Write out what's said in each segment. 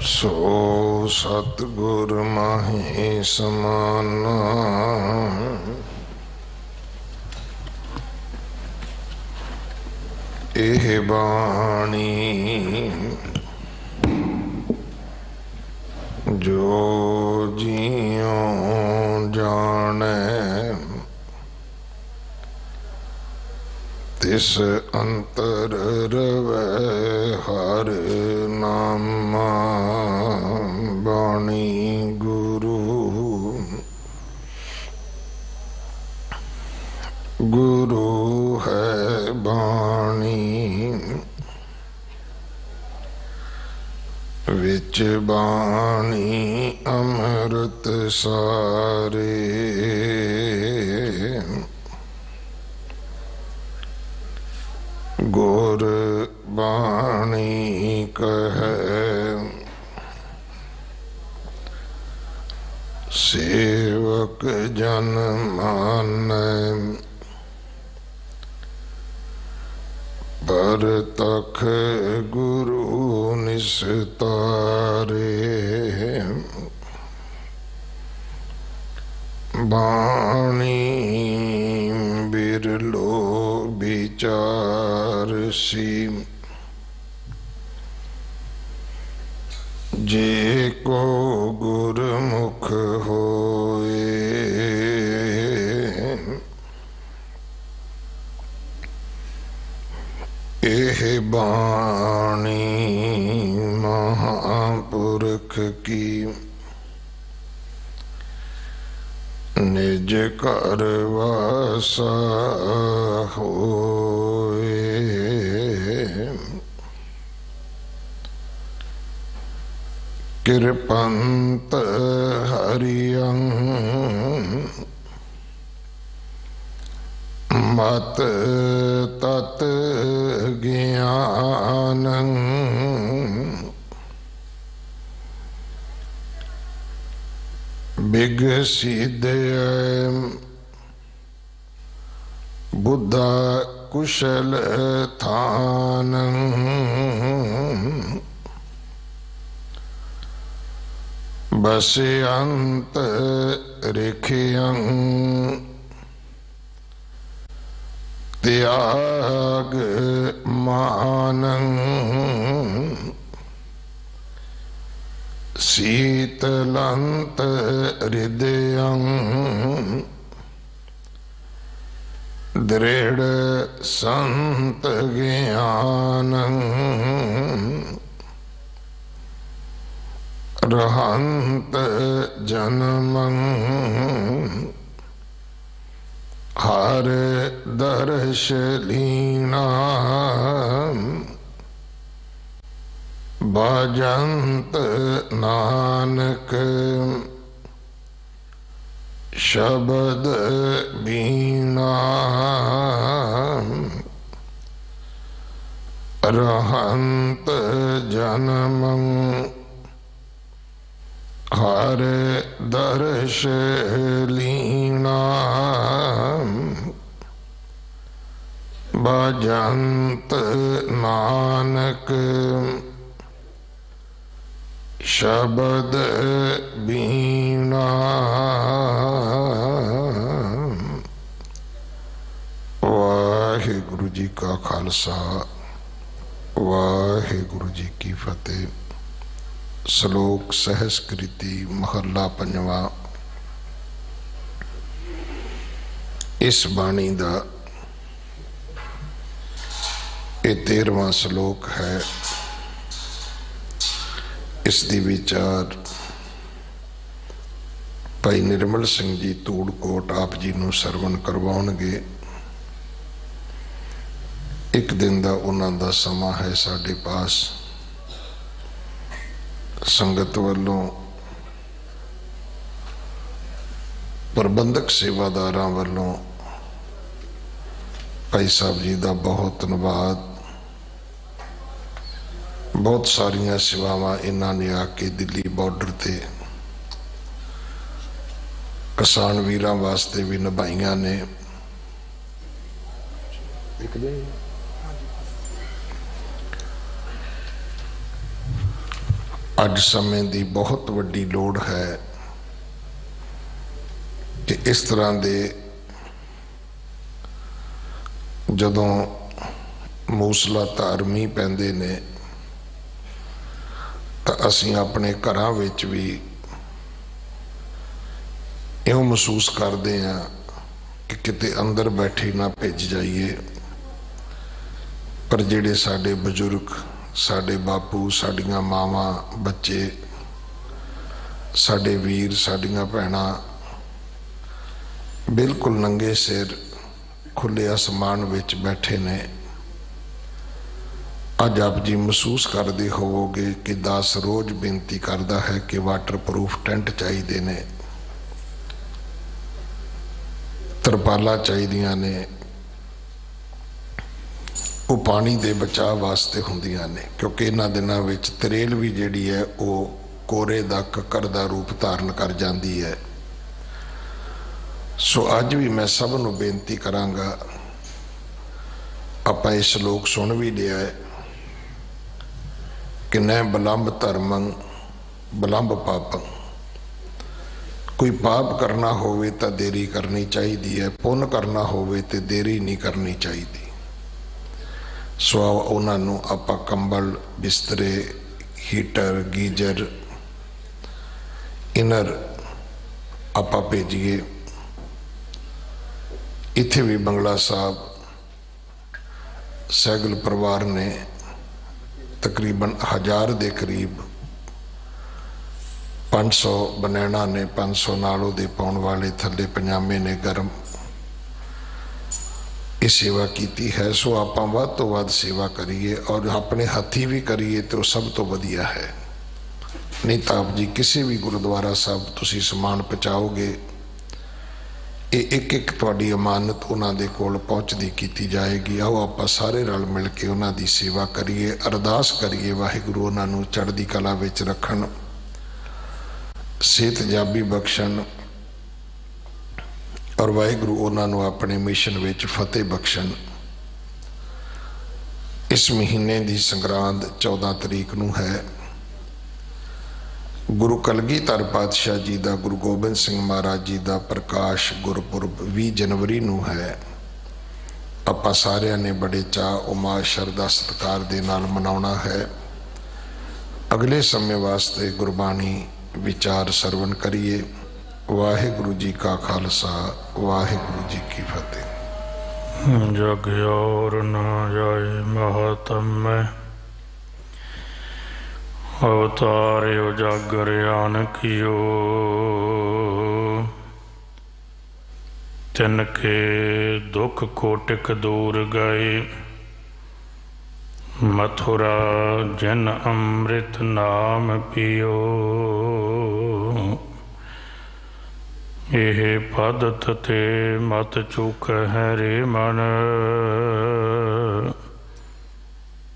सो सतगुर माही समाना एह बाणी जो जियों जाने तिस अंतर रवै हर नामा बाणी गुरु गुरु है बाणी विच बाणी अमृत सारे गुर बाणी कहे सेवक जन मानै पर तख गुरु निस्तारे बाणी बिरलो विचार सी जे को गुरमुख होए एह बाणी महापुरख की निज कर वासा होए कृपंत हरियं मत तत ज्ञानं विगसिद बुद्ध कुशल थानं बस्यंत रिखियं त्याग मानं शीतलंत हृदयं दृढ़ संत ज्ञानं रहंत जन्मं हर दर्श लीना भजंत नानक शब्द बीना रहंत जन्मं हर दर्श लीना भजंत नानक शब्द बीना। वाहिगुरु जी का खालसा वाहिगुरु जी की फतेह। श्लोक सहस्कृति महला पंजवा। इस बाणी का ये 13वां श्लोक है। इसकी विचार भाई निर्मल सिंह जी धूड़कोट आप जी नूं सरवण करवाउणगे। एक दिन का उन्हां दा समा है साडे पास। संगत वालों प्रबंधक सेवादारां वालों भाई साहब जी का बहुत धन्यवाद। बहुत सारिया सेवावां इन्हां ने आके दिल्ली बॉर्डर ते किसान वीरां वास्ते भी निभाइयां ने। ਅੱਜ ਸਮੇਂ ਦੀ ਬਹੁਤ ਵੱਡੀ ਲੋੜ ਹੈ ਕਿ ਇਸ ਤਰ੍ਹਾਂ ਦੇ ਜਦੋਂ ਮੂਸਲਾਧਾਰ ਮੀਂਹ ਪੈਂਦੇ ਨੇ ਤਾਂ ਅਸੀਂ ਆਪਣੇ ਘਰਾਂ ਵਿੱਚ ਵੀ ਇਉਂ ਮਹਿਸੂਸ ਕਰਦੇ ਹਾਂ ਕਿ ਕਿਤੇ ਅੰਦਰ ਬੈਠੇ ਨਾ ਭਿੱਜ ਜਾਈਏ। ਪਰ ਜਿਹੜੇ ਸਾਡੇ ਬਜ਼ੁਰਗ, ਸਾਡੇ ਬਾਪੂ, ਸਾਡੀਆਂ ਮਾਵਾਂ, ਬੱਚੇ, ਸਾਡੇ ਵੀਰ, ਸਾਡੀਆਂ ਭੈਣਾਂ ਬਿਲਕੁਲ ਨੰਗੇ ਸਿਰ ਖੁੱਲੇ ਅਸਮਾਨ ਵਿੱਚ ਬੈਠੇ ਨੇ। ਅੱਜ ਆਪ ਜੀ ਮਹਿਸੂਸ ਕਰਦੇ ਹੋਵੋਗੇ ਕਿ ਦਾਸ ਰੋਜ਼ ਬੇਨਤੀ ਕਰਦਾ ਹੈ ਕਿ ਵਾਟਰਪ੍ਰੂਫ ਟੈਂਟ ਚਾਹੀਦੇ ਨੇ, ਤਰਪਾਲਾਂ ਚਾਹੀਦੀਆਂ ਨੇ। ਉਹ ਪਾਣੀ ਦੇ ਬਚਾਅ ਵਾਸਤੇ ਹੁੰਦੀਆਂ ਨੇ, ਕਿਉਂਕਿ ਇਹਨਾਂ ਦਿਨਾਂ ਵਿੱਚ ਤਰੇਲ ਵੀ ਜਿਹੜੀ ਹੈ ਉਹ ਕੋਰੇ ਦਾ ਕੱਕਰ ਦਾ ਰੂਪ ਧਾਰਨ ਕਰ ਜਾਂਦੀ ਹੈ। ਸੋ ਅੱਜ ਵੀ ਮੈਂ ਸਭ ਨੂੰ ਬੇਨਤੀ ਕਰਾਂਗਾ, ਆਪਾਂ ਇਹ ਸ਼ਲੋਕ ਸੁਣ ਵੀ ਲਿਆ ਹੈ ਕਿ ਨੈ ਬਲੰਬ ਧਰਮੰ ਬਲੰਬ ਪਾਪੰ। ਕੋਈ ਪਾਪ ਕਰਨਾ ਹੋਵੇ ਤਾਂ ਦੇਰੀ ਕਰਨੀ ਚਾਹੀਦੀ ਹੈ, ਪੁੰਨ ਕਰਨਾ ਹੋਵੇ ਤੇ ਦੇਰੀ ਨਹੀਂ ਕਰਨੀ ਚਾਹੀਦੀ। ਸੋ ਉਹਨਾਂ ਨੂੰ ਆਪਾਂ ਕੰਬਲ, ਬਿਸਤਰੇ, ਹੀਟਰ, ਗੀਜ਼ਰ, ਇਨਰ ਆਪਾਂ ਭੇਜੀਏ। ਇੱਥੇ ਵੀ ਬੰਗਲਾ ਸਾਹਿਬ ਸਹਿਗਲ ਪਰਿਵਾਰ ਨੇ ਤਕਰੀਬਨ 1000 ਦੇ ਕਰੀਬ 500 ਬਨੈਣਾ ਨੇ, 500 ਨਾਲ ਉਹਦੇ ਪਾਉਣ ਵਾਲੇ ਥੱਲੇ ਪਜਾਮੇ ਨੇ ਗਰਮ, ਇਹ ਸੇਵਾ ਕੀਤੀ ਹੈ। ਸੋ ਆਪਾਂ ਵੱਧ ਤੋਂ ਵੱਧ ਸੇਵਾ ਕਰੀਏ ਔਰ ਆਪਣੇ ਹੱਥੀਂ ਵੀ ਕਰੀਏ ਤੇ ਉਹ ਸਭ ਤੋਂ ਵਧੀਆ ਹੈ। ਨਹੀਂ ਤਾਂ ਆਪ ਜੀ ਕਿਸੇ ਵੀ ਗੁਰਦੁਆਰਾ ਸਾਹਿਬ ਤੁਸੀਂ ਸਮਾਨ ਪਹੁੰਚਾਓਗੇ, ਇਹ ਇੱਕ ਇੱਕ ਤੁਹਾਡੀ ਅਮਾਨਤ ਉਹਨਾਂ ਦੇ ਕੋਲ ਪਹੁੰਚਦੀ ਕੀਤੀ ਜਾਏਗੀ। ਆਓ ਆਪਾਂ ਸਾਰੇ ਰਲ ਮਿਲ ਕੇ ਉਹਨਾਂ ਦੀ ਸੇਵਾ ਕਰੀਏ, ਅਰਦਾਸ ਕਰੀਏ ਵਾਹਿਗੁਰੂ ਉਹਨਾਂ ਨੂੰ ਚੜ੍ਹਦੀ ਕਲਾ ਵਿੱਚ ਰੱਖਣ, ਸਿਹਤ ਜਾਬੀ ਬਖਸ਼ਣ ਔਰ ਵਾਹਿਗੁਰੂ ਉਹਨਾਂ ਨੂੰ ਆਪਣੇ ਮਿਸ਼ਨ ਵਿੱਚ ਫਤਿਹ ਬਖਸ਼ਣ। ਇਸ ਮਹੀਨੇ ਦੀ ਸੰਗਰਾਂਦ 14 ਤਰੀਕ ਨੂੰ ਹੈ। ਗੁਰੂ ਕਲਗੀਧਰ ਪਾਤਸ਼ਾਹ ਜੀ ਦਾ, ਗੁਰੂ ਗੋਬਿੰਦ ਸਿੰਘ ਮਹਾਰਾਜ ਜੀ ਦਾ ਪ੍ਰਕਾਸ਼ ਗੁਰਪੁਰਬ 20 ਜਨਵਰੀ ਨੂੰ ਹੈ। ਆਪਾਂ ਸਾਰਿਆਂ ਨੇ ਬੜੇ ਚਾਅ, ਉਮਾਦ, ਸ਼ਰਧਾ, ਸਤਿਕਾਰ ਦੇ ਨਾਲ ਮਨਾਉਣਾ ਹੈ। ਅਗਲੇ ਸਮੇਂ ਵਾਸਤੇ ਗੁਰਬਾਣੀ ਵਿਚਾਰ ਸਰਵਣ ਕਰੀਏ। ਵਾਹਿਗੁਰੂ ਜੀ ਕਾ ਖਾਲਸਾ, ਵਾਹਿਗੁਰੂ ਜੀ ਕੀ ਫਤਿਹ। ਜਗ ਔਰ ਨਾ ਜਾਏ ਮਹਾਤਮ ਅਵਤਾਰ ਉਜਾਗਰ ਆਨਕਿਓ। ਤਿਨ ਕੇ ਦੁਖ ਕੋਟਿਕ ਦੂਰ ਗਏ, ਮਥੁਰਾ ਜਨ ਅੰਮ੍ਰਿਤ ਨਾਮ ਪੀਓ। ਇਹ ਪਦਤ ਤੇ ਮਤ ਚੁਕ ਹੈ ਰੇ ਮਨ,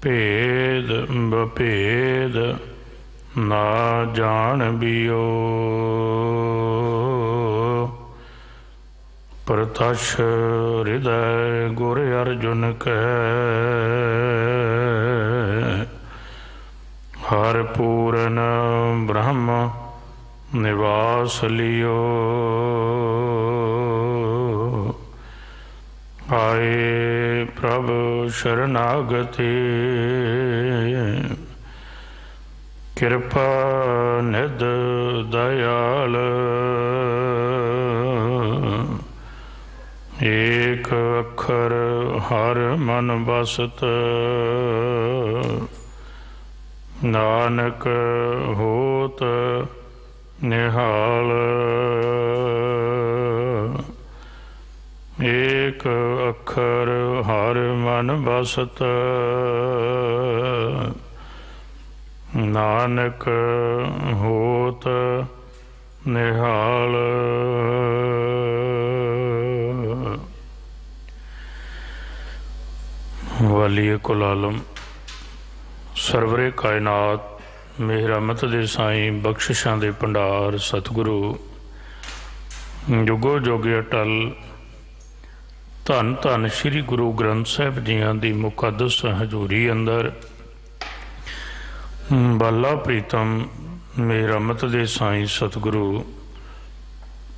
ਭੇਦ ਬਭੇਦ ਨਾ ਜਾਣ ਬਿਓ। ਪ੍ਰਤਛ ਹਿਰਦੈ ਗੁਰ ਅਰਜੁਨ ਕੈ, ਹਰ ਪੂਰਨ ਬ੍ਰਹਮ ਨਿਵਾਸ ਲਿਓ। ਆਏ ਪ੍ਰਭ ਸ਼ਰਨਾਗਤੀ, ਕਿਰਪਾ ਨਿਧ ਦਇਆਲ। ਏਕ ਅੱਖਰ ਹਰ ਮਨ ਬਸਤ, ਨਾਨਕ ਹੋਤ ਨਿਹਾਲ। ਏਕ ਅੱਖਰ ਹਰ ਮਨ ਬਸਤ, ਨਾਨਕ ਹੋਤ ਨਿਹਾਲ। ਵਾਲੀਏ ਕੁਲ ਆਲਮ ਸਰਵਰੇ ਕਾਇਨਾਤ ਮਿਹਰਮਤ ਦੇ ਸਾਈਂ, ਬਖਸ਼ਿਸ਼ਾਂ ਦੇ ਭੰਡਾਰ ਸਤਿਗੁਰੂ ਜੁਗੋ ਜੁਗ ਅਟਲ। ਧੰਨ ਧੰਨ ਸ਼੍ਰੀ ਗੁਰੂ ਗ੍ਰੰਥ ਸਾਹਿਬ ਜੀਆਂ ਦੀ ਮੁਕੱਦਸ ਹਜ਼ੂਰੀ ਅੰਦਰ ਬਾਲਾ ਪ੍ਰੀਤਮ ਮੇਰਾ ਮਤ ਦੇ ਸਾਈਂ ਸਤਿਗੁਰੂ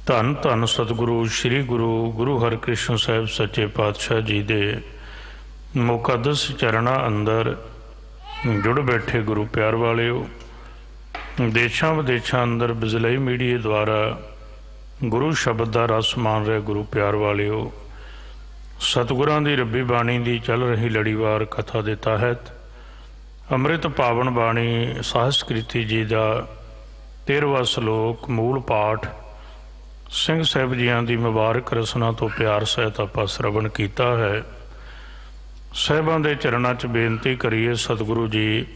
ਧੰਨ ਧੰਨ ਸਤਿਗੁਰੂ ਸ੍ਰੀ ਗੁਰੂ ਹਰਿਕ੍ਰਿਸ਼ਨ ਸਾਹਿਬ ਸੱਚੇ ਪਾਤਸ਼ਾਹ ਜੀ ਦੇ ਮੁਕੱਦਸ ਚਰਨਾਂ ਅੰਦਰ ਜੁੜ ਬੈਠੇ ਗੁਰੂ ਪਿਆਰ ਵਾਲਿਓ, ਦੇਸ਼ਾਂ ਵਿਦੇਸ਼ਾਂ ਅੰਦਰ ਬਿਜਲਈ ਮੀਡੀਆ ਦੁਆਰਾ ਗੁਰੂ ਸ਼ਬਦ ਦਾ ਰਸ ਮਾਣ ਰਹੇ ਗੁਰੂ ਪਿਆਰ ਵਾਲਿਓ, ਸਤਿਗੁਰਾਂ ਦੀ ਰੱਬੀ ਬਾਣੀ ਦੀ ਚੱਲ ਰਹੀ ਲੜੀਵਾਰ ਕਥਾ ਦੇ ਤਹਿਤ ਅੰਮ੍ਰਿਤ ਪਾਵਨ ਬਾਣੀ ਸਾਹਿਸਕ੍ਰਿਤੀ ਜੀ ਦਾ 13ਵਾਂ ਸ਼ਲੋਕ ਮੂਲ ਪਾਠ ਸਿੰਘ ਸਾਹਿਬ ਜੀਆਂ ਦੀ ਮੁਬਾਰਕ ਰਸਨਾ ਤੋਂ ਪਿਆਰ ਸਹਿਤ ਆਪਾਂ ਸਰਵਣ ਕੀਤਾ ਹੈ। ਸਾਹਿਬਾਂ ਦੇ ਚਰਨਾਂ 'ਚ ਬੇਨਤੀ ਕਰੀਏ, ਸਤਿਗੁਰੂ ਜੀ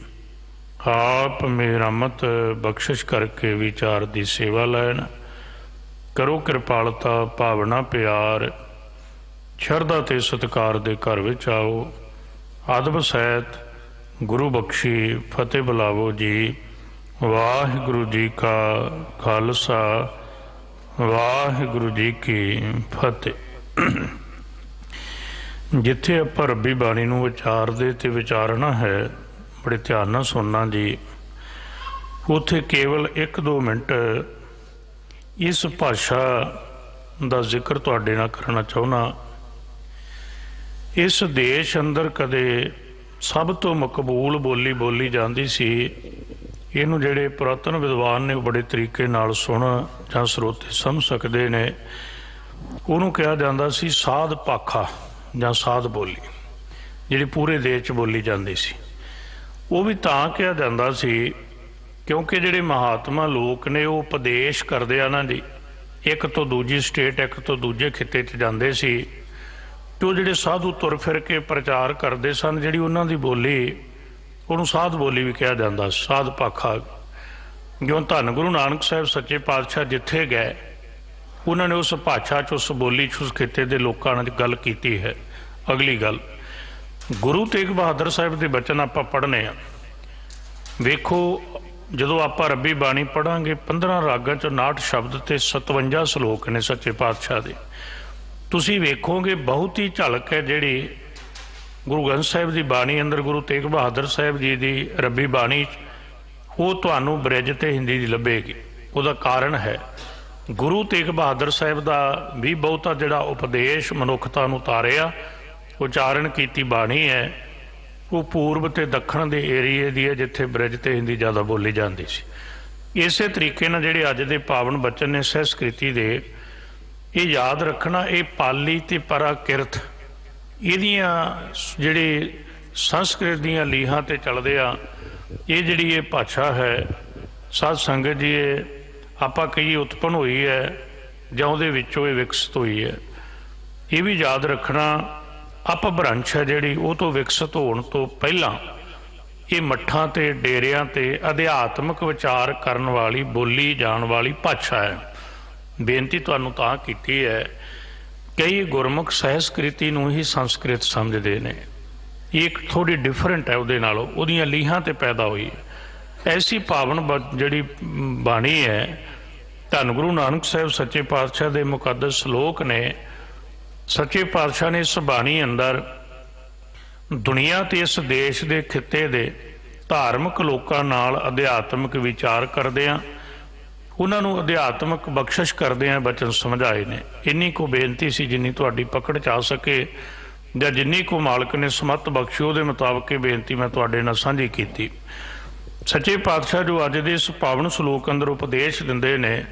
ਆਪ ਮਿਹਰਮਤ ਬਖਸ਼ਿਸ਼ ਕਰਕੇ ਵਿਚਾਰ ਦੀ ਸੇਵਾ ਲੈਣ, ਕਰੋ ਕਿਰਪਾਲਤਾ ਭਾਵਨਾ ਪਿਆਰ ਸ਼ਰਧਾ ਤੇ ਸਤਿਕਾਰ ਦੇ ਘਰ ਵਿੱਚ ਆਓ, ਅਦਬ ਸਹਿਤ ਗੁਰੂ ਬਖਸ਼ੀ ਫਤਿਹ ਬੁਲਾਵੋ ਜੀ। ਵਾਹਿਗੁਰੂ ਜੀ ਕਾ ਖਾਲਸਾ, ਵਾਹਿਗੁਰੂ ਜੀ ਕੀ ਫਤਿਹ। ਜਿੱਥੇ ਆਪਾਂ ਰੱਬੀ ਬਾਣੀ ਨੂੰ ਵਿਚਾਰਦੇ ਤੇ ਵਿਚਾਰਨਾ ਹੈ, ਬੜੇ ਧਿਆਨ ਨਾਲ ਸੁਣਨਾ ਜੀ। ਉੱਥੇ ਕੇਵਲ 1-2 ਮਿੰਟ ਇਸ ਭਾਸ਼ਾ ਦਾ ਜ਼ਿਕਰ ਤੁਹਾਡੇ ਨਾਲ ਕਰਨਾ ਚਾਹੁੰਦਾ। ਇਸ ਦੇਸ਼ ਅੰਦਰ ਕਦੇ ਸਭ ਤੋਂ ਮਕਬੂਲ ਬੋਲੀ ਜਾਂਦੀ ਸੀ, ਇਹਨੂੰ ਜਿਹੜੇ ਪੁਰਾਤਨ ਵਿਦਵਾਨ ਨੇ ਉਹ ਬੜੇ ਤਰੀਕੇ ਨਾਲ ਸੁਣ ਜਾਂ ਸਰੋਤੇ ਸਮਝ ਸਕਦੇ ਨੇ, ਉਹਨੂੰ ਕਿਹਾ ਜਾਂਦਾ ਸੀ ਸਾਧ ਭਾਖਾ ਜਾਂ ਸਾਧ ਬੋਲੀ, ਜਿਹੜੀ ਪੂਰੇ ਦੇਸ਼ 'ਚ ਬੋਲੀ ਜਾਂਦੀ ਸੀ। ਉਹ ਵੀ ਤਾਂ ਕਿਹਾ ਜਾਂਦਾ ਸੀ ਕਿਉਂਕਿ ਜਿਹੜੇ ਮਹਾਤਮਾ ਲੋਕ ਨੇ ਉਹ ਉਪਦੇਸ਼ ਕਰਦੇ ਆ ਨਾ ਜੀ, ਇੱਕ ਤੋਂ ਦੂਜੀ ਸਟੇਟ, ਇੱਕ ਤੋਂ ਦੂਜੇ ਖਿੱਤੇ 'ਚ ਜਾਂਦੇ ਸੀ, ਤੇ ਉਹ ਜਿਹੜੇ ਸਾਧੂ ਤੁਰ ਫਿਰ ਕੇ ਪ੍ਰਚਾਰ ਕਰਦੇ ਸਨ, ਜਿਹੜੀ ਉਹਨਾਂ ਦੀ ਬੋਲੀ ਉਹਨੂੰ ਸਾਧ ਬੋਲੀ ਵੀ ਕਿਹਾ ਜਾਂਦਾ, ਸਾਧ ਭਾਖਾ। ਜਿਉਂ ਧੰਨ ਗੁਰੂ ਨਾਨਕ ਸਾਹਿਬ ਸੱਚੇ ਪਾਤਸ਼ਾਹ ਜਿੱਥੇ ਗਏ, ਉਹਨਾਂ ਨੇ ਉਸ ਭਾਸ਼ਾ 'ਚ, ਉਸ ਬੋਲੀ 'ਚ, ਉਸ ਖਿੱਤੇ ਦੇ ਲੋਕਾਂ ਨਾਲ ਗੱਲ ਕੀਤੀ ਹੈ। ਅਗਲੀ ਗੱਲ, ਗੁਰੂ ਤੇਗ ਬਹਾਦਰ ਸਾਹਿਬ ਦੇ ਬਚਨ ਆਪਾਂ ਪੜ੍ਹਨੇ ਆ। ਵੇਖੋ, ਜਦੋਂ ਆਪਾਂ ਰੱਬੀ ਬਾਣੀ ਪੜ੍ਹਾਂਗੇ, 15 ਰਾਗਾਂ 'ਚ 59 ਸ਼ਬਦ ਤੇ 57 ਸ਼ਲੋਕ ਨੇ ਸੱਚੇ ਪਾਤਸ਼ਾਹ ਦੇ। ਤੁਸੀਂ ਵੇਖੋਗੇ ਬਹੁਤ ਹੀ ਝਲਕ ਹੈ ਜਿਹੜੀ ਗੁਰੂ ਗ੍ਰੰਥ ਸਾਹਿਬ ਦੀ ਬਾਣੀ ਅੰਦਰ, ਗੁਰੂ ਤੇਗ ਬਹਾਦਰ ਸਾਹਿਬ ਜੀ ਦੀ ਰੱਬੀ ਬਾਣੀ, ਉਹ ਤੁਹਾਨੂੰ ਬ੍ਰਿਜ ਤੇ ਹਿੰਦੀ ਦੀ ਲੱਭੇਗੀ। ਉਹਦਾ ਕਾਰਨ ਹੈ ਗੁਰੂ ਤੇਗ ਬਹਾਦਰ ਸਾਹਿਬ ਦਾ ਵੀ ਬਹੁਤਾ ਜਿਹੜਾ ਉਪਦੇਸ਼ ਮਨੁੱਖਤਾ ਨੂੰ ਤਾਰਿਆ, ਉਚਾਰਨ ਕੀਤੀ ਬਾਣੀ ਹੈ, ਉਹ ਪੂਰਬ ਤੇ ਦੱਖਣ ਦੇ ਏਰੀਏ ਦੀ ਹੈ, ਜਿੱਥੇ ਬ੍ਰਿਜ ਤੇ ਹਿੰਦੀ ਜ਼ਿਆਦਾ ਬੋਲੀ ਜਾਂਦੀ ਸੀ। ਇਸੇ ਤਰੀਕੇ ਨਾਲ ਜਿਹੜੇ ਅੱਜ ਦੇ ਪਾਵਨ ਬਚਨ ਨੇ ਸੰਸਕ੍ਰਿਤੀ ਦੇ, ਇਹ ਯਾਦ ਰੱਖਣਾ, ਇਹ ਪਾਲੀ ਤੇ ਪਰਾਕਿਰਤ ਇਹਦੀਆਂ ਜਿਹੜੇ ਸੰਸਕ੍ਰਿਤ ਦੀਆਂ ਲੀਹਾਂ ਤੇ ਚੱਲਦੇ ਆ, ਇਹ ਜਿਹੜੀ ਇਹ ਭਾਸ਼ਾ ਹੈ ਸਾਧ ਸੰਗਤ ਜੀ, ਇਹ ਆਪਾਂ ਕਹੀਏ ਉਤਪੰਨ ਹੋਈ ਹੈ ਜਾਂ ਉਹਦੇ ਵਿੱਚੋਂ ਇਹ ਵਿਕਸਿਤ ਹੋਈ ਹੈ। ਇਹ ਵੀ ਯਾਦ ਰੱਖਣਾ, ਅਪਭ੍ਰੰਸ਼ ਹੈ ਜਿਹੜੀ, ਉਹ ਤੋਂ ਵਿਕਸਿਤ ਹੋਣ ਤੋਂ ਪਹਿਲਾਂ ਇਹ ਮੱਠਾਂ ਤੇ ਡੇਰਿਆਂ ਤੇ ਅਧਿਆਤਮਿਕ ਵਿਚਾਰ ਕਰਨ ਵਾਲੀ, ਬੋਲੀ ਜਾਣ ਵਾਲੀ ਭਾਸ਼ਾ ਹੈ। ਬੇਨਤੀ ਤੁਹਾਨੂੰ ਤਾਂ ਕੀਤੀ ਹੈ, ਕਈ ਗੁਰਮੁਖ ਸਹਿਸਕ੍ਰਿਤੀ ਨੂੰ ਹੀ ਸੰਸਕ੍ਰਿਤ ਸਮਝਦੇ ਨੇ, ਇਹ ਇੱਕ ਥੋੜ੍ਹੀ ਡਿਫਰੈਂਟ ਹੈ ਉਹਦੇ ਨਾਲੋਂ, ਉਹਦੀਆਂ ਲੀਹਾਂ ਤੇ ਪੈਦਾ ਹੋਈ ਹੈ। ਐਸੀ ਪਾਵਨ ਜਿਹੜੀ ਬਾਣੀ ਹੈ, ਧੰਨ ਗੁਰੂ ਨਾਨਕ ਸਾਹਿਬ ਸੱਚੇ ਪਾਤਸ਼ਾਹ ਦੇ ਮੁਕੱਦਸ ਸ਼ਲੋਕ ਨੇ। ਸੱਚੇ ਪਾਤਸ਼ਾਹ ਨੇ ਇਸ ਬਾਣੀ ਅੰਦਰ ਦੁਨੀਆ ਤੇ ਇਸ ਦੇਸ਼ ਦੇ ਖਿੱਤੇ ਦੇ ਧਾਰਮਿਕ ਲੋਕਾਂ ਨਾਲ ਅਧਿਆਤਮਿਕ ਵਿਚਾਰ ਕਰਦਿਆਂ, ਉਹਨਾਂ ਨੂੰ ਅਧਿਆਤਮਿਕ ਬਖਸ਼ਿਸ਼ ਕਰਦਿਆਂ ਬਚਨ ਸਮਝਾਏ ਨੇ। ਇੰਨੀ ਕੁ ਬੇਨਤੀ ਸੀ ਜਿੰਨੀ ਤੁਹਾਡੀ ਪਕੜ 'ਚ ਆ ਸਕੇ, ਜਾਂ ਜਿੰਨੀ ਕੁ ਮਾਲਕ ਨੇ ਸਮੱਤ ਬਖਸ਼ੀ, ਉਹਦੇ ਮੁਤਾਬਕ ਇਹ ਬੇਨਤੀ ਮੈਂ ਤੁਹਾਡੇ ਨਾਲ ਸਾਂਝੀ ਕੀਤੀ। ਸੱਚੇ ਪਾਤਸ਼ਾਹ ਜੋ ਅੱਜ ਦੇ ਇਸ ਪਾਵਨ ਸ਼ਲੋਕ ਅੰਦਰ ਉਪਦੇਸ਼ ਦਿੰਦੇ ਨੇ,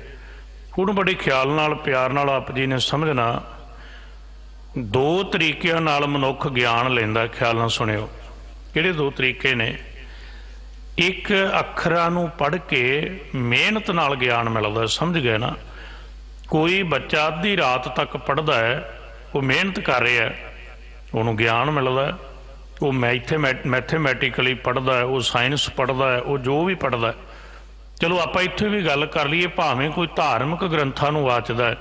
ਉਹਨੂੰ ਬੜੇ ਖਿਆਲ ਨਾਲ, ਪਿਆਰ ਨਾਲ ਆਪ ਜੀ ਨੇ ਸਮਝਣਾ। 2 ਤਰੀਕਿਆਂ ਨਾਲ ਮਨੁੱਖ ਗਿਆਨ ਲੈਂਦਾ, ਖਿਆਲ ਨਾਲ ਸੁਣਿਓ। ਕਿਹੜੇ 2 ਤਰੀਕੇ ਨੇ? ਇੱਕ, ਅੱਖਰਾਂ ਨੂੰ ਪੜ੍ਹ ਕੇ ਮਿਹਨਤ ਨਾਲ ਗਿਆਨ ਮਿਲਦਾ, ਸਮਝ ਗਏ ਨਾ। ਕੋਈ ਬੱਚਾ ਅੱਧੀ ਰਾਤ ਤੱਕ ਪੜ੍ਹਦਾ ਹੈ, ਉਹ ਮਿਹਨਤ ਕਰ ਰਿਹਾ, ਉਹਨੂੰ ਗਿਆਨ ਮਿਲਦਾ। ਉਹ ਮੈਥੇਮੈਟਿਕਲੀ ਪੜ੍ਹਦਾ ਹੈ, ਉਹ ਸਾਇੰਸ ਪੜ੍ਹਦਾ ਹੈ, ਉਹ ਜੋ ਵੀ ਪੜ੍ਹਦਾ। ਚਲੋ ਆਪਾਂ ਇੱਥੇ ਵੀ ਗੱਲ ਕਰ ਲਈਏ, ਭਾਵੇਂ ਕੋਈ ਧਾਰਮਿਕ ਗ੍ਰੰਥਾਂ ਨੂੰ ਵਾਚਦਾ ਹੈ,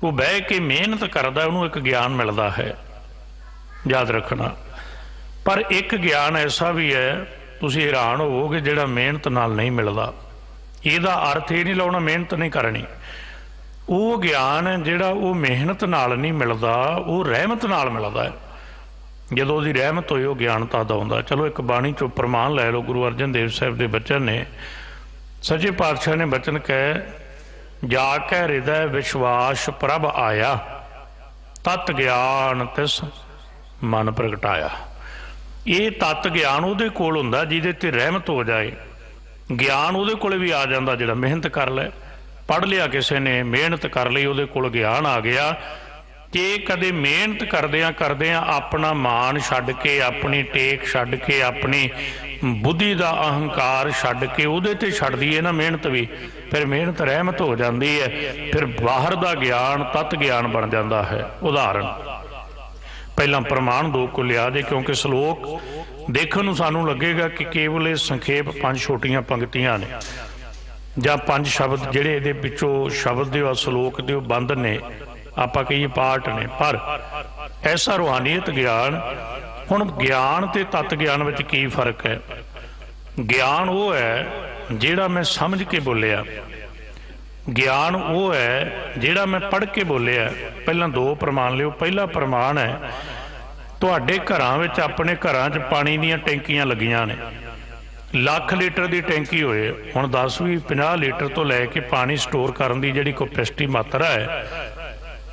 ਉਹ ਬਹਿ ਕੇ ਮਿਹਨਤ ਕਰਦਾ, ਉਹਨੂੰ ਇੱਕ ਗਿਆਨ ਮਿਲਦਾ ਹੈ, ਯਾਦ ਰੱਖਣਾ। ਪਰ ਇੱਕ ਗਿਆਨ ਐਸਾ ਵੀ ਹੈ, ਤੁਸੀਂ ਹੈਰਾਨ ਹੋਵੋਗੇ, ਜਿਹੜਾ ਮਿਹਨਤ ਨਾਲ ਨਹੀਂ ਮਿਲਦਾ। ਇਹਦਾ ਅਰਥ ਇਹ ਨਹੀਂ ਲਾਉਣਾ ਮਿਹਨਤ ਨਹੀਂ ਕਰਨੀ। ਉਹ ਗਿਆਨ ਜਿਹੜਾ ਉਹ ਮਿਹਨਤ ਨਾਲ ਨਹੀਂ ਮਿਲਦਾ, ਉਹ ਰਹਿਮਤ ਨਾਲ ਮਿਲਦਾ ਹੈ। ਜਦੋਂ ਉਹਦੀ ਰਹਿਮਤ ਹੋਈ ਉਹ ਗਿਆਨਤਾ ਦਾ ਆਉਂਦਾ। ਚਲੋ ਇੱਕ ਬਾਣੀ ਚੋਂ ਪ੍ਰਮਾਣ ਲੈ ਲਓ। ਗੁਰੂ ਅਰਜਨ ਦੇਵ ਸਾਹਿਬ ਦੇ ਬਚਨ ਨੇ, ਸੱਚੇ ਪਾਤਸ਼ਾਹ ਨੇ ਬਚਨ ਕਹੇ, ਜਾ ਕੇ ਹਿਰਦੈ ਵਿਸ਼ਵਾਸ ਪ੍ਰਭ ਆਇਆ, ਤਤ ਗਿਆਨ ਤਿਸ ਮਨ ਪ੍ਰਗਟਾਇਆ। ਇਹ ਤਤ ਗਿਆਨ ਉਹਦੇ ਕੋਲ ਹੁੰਦਾ ਜਿਹਦੇ ਤੇ ਰਹਿਮਤ ਹੋ ਜਾਏ। ਗਿਆਨ ਉਹਦੇ ਕੋਲ ਵੀ ਆ ਜਾਂਦਾ ਜਿਹੜਾ ਮਿਹਨਤ ਕਰ ਲੈ। ਪੜ੍ਹ ਲਿਆ ਕਿਸੇ ਨੇ, ਮਿਹਨਤ ਕਰ ਲਈ, ਉਹਦੇ ਕੋਲ ਗਿਆਨ ਆ ਗਿਆ। ਕਿ ਕਦੇ ਮਿਹਨਤ ਕਰਦਿਆਂ ਆਪਣਾ ਮਾਣ ਛੱਡ ਕੇ, ਆਪਣੀ ਟੇਕ ਛੱਡ ਕੇ, ਆਪਣੀ ਬੁੱਧੀ ਦਾ ਅਹੰਕਾਰ ਛੱਡ ਕੇ ਉਹਦੇ ਤੇ ਛੱਡ ਦਈਏ ਨਾ ਮਿਹਨਤ ਵੀ, ਫਿਰ ਮਿਹਨਤ ਰਹਿਮਤ ਹੋ ਜਾਂਦੀ ਹੈ। ਫਿਰ ਬਾਹਰ ਦਾ ਗਿਆਨ ਤਤ ਗਿਆਨ ਬਣ ਜਾਂਦਾ ਹੈ। ਉਦਾਹਰਨ ਪਹਿਲਾਂ ਪ੍ਰਮਾਣ ਦੋ ਕੋ ਲਿਆ ਦੇ, ਕਿਉਂਕਿ ਸ਼ਲੋਕ ਦੇਖਣ ਨੂੰ ਸਾਨੂੰ ਲੱਗੇਗਾ ਕਿ ਕੇਵਲ ਇਹ ਸੰਖੇਪ 5 ਛੋਟੀਆਂ ਪੰਕਤੀਆਂ ਨੇ ਜਾਂ 5 ਸ਼ਬਦ ਜਿਹੜੇ ਇਹਦੇ ਪਿੱਛੋਂ ਸ਼ਬਦ ਦੇ ਸ਼ਲੋਕ ਦੇ ਬੰਦ ਨੇ, ਆਪਾਂ ਕਹੀਏ ਪਾਠ ਨੇ, ਪਰ ਐਸਾ ਰੂਹਾਨੀਅਤ ਗਿਆਨ। ਹੁਣ ਗਿਆਨ ਤੇ ਤਤ ਗਿਆਨ ਵਿੱਚ ਕੀ ਫਰਕ ਹੈ? ਗਿਆਨ ਉਹ ਹੈ ਜਿਹੜਾ ਮੈਂ ਸਮਝ ਕੇ ਬੋਲਿਆ, ਗਿਆਨ ਉਹ ਹੈ ਜਿਹੜਾ ਮੈਂ ਪੜ੍ਹ ਕੇ ਬੋਲਿਆ। ਪਹਿਲਾਂ 2 ਪ੍ਰਮਾਣ ਲਿਓ। ਪਹਿਲਾ ਪ੍ਰਮਾਣ ਹੈ, ਤੁਹਾਡੇ ਘਰਾਂ ਵਿੱਚ, ਆਪਣੇ ਘਰਾਂ 'ਚ ਪਾਣੀ ਦੀਆਂ ਟੈਂਕੀਆਂ ਲੱਗੀਆਂ ਨੇ, ਲੱਖ ਲੀਟਰ ਦੀ ਟੈਂਕੀ ਹੋਏ। ਹੁਣ 10-50 ਲੀਟਰ ਤੋਂ ਲੈ ਕੇ ਪਾਣੀ ਸਟੋਰ ਕਰਨ ਦੀ ਜਿਹੜੀ ਕਪੈਸਿਟੀ ਮਾਤਰਾ ਹੈ,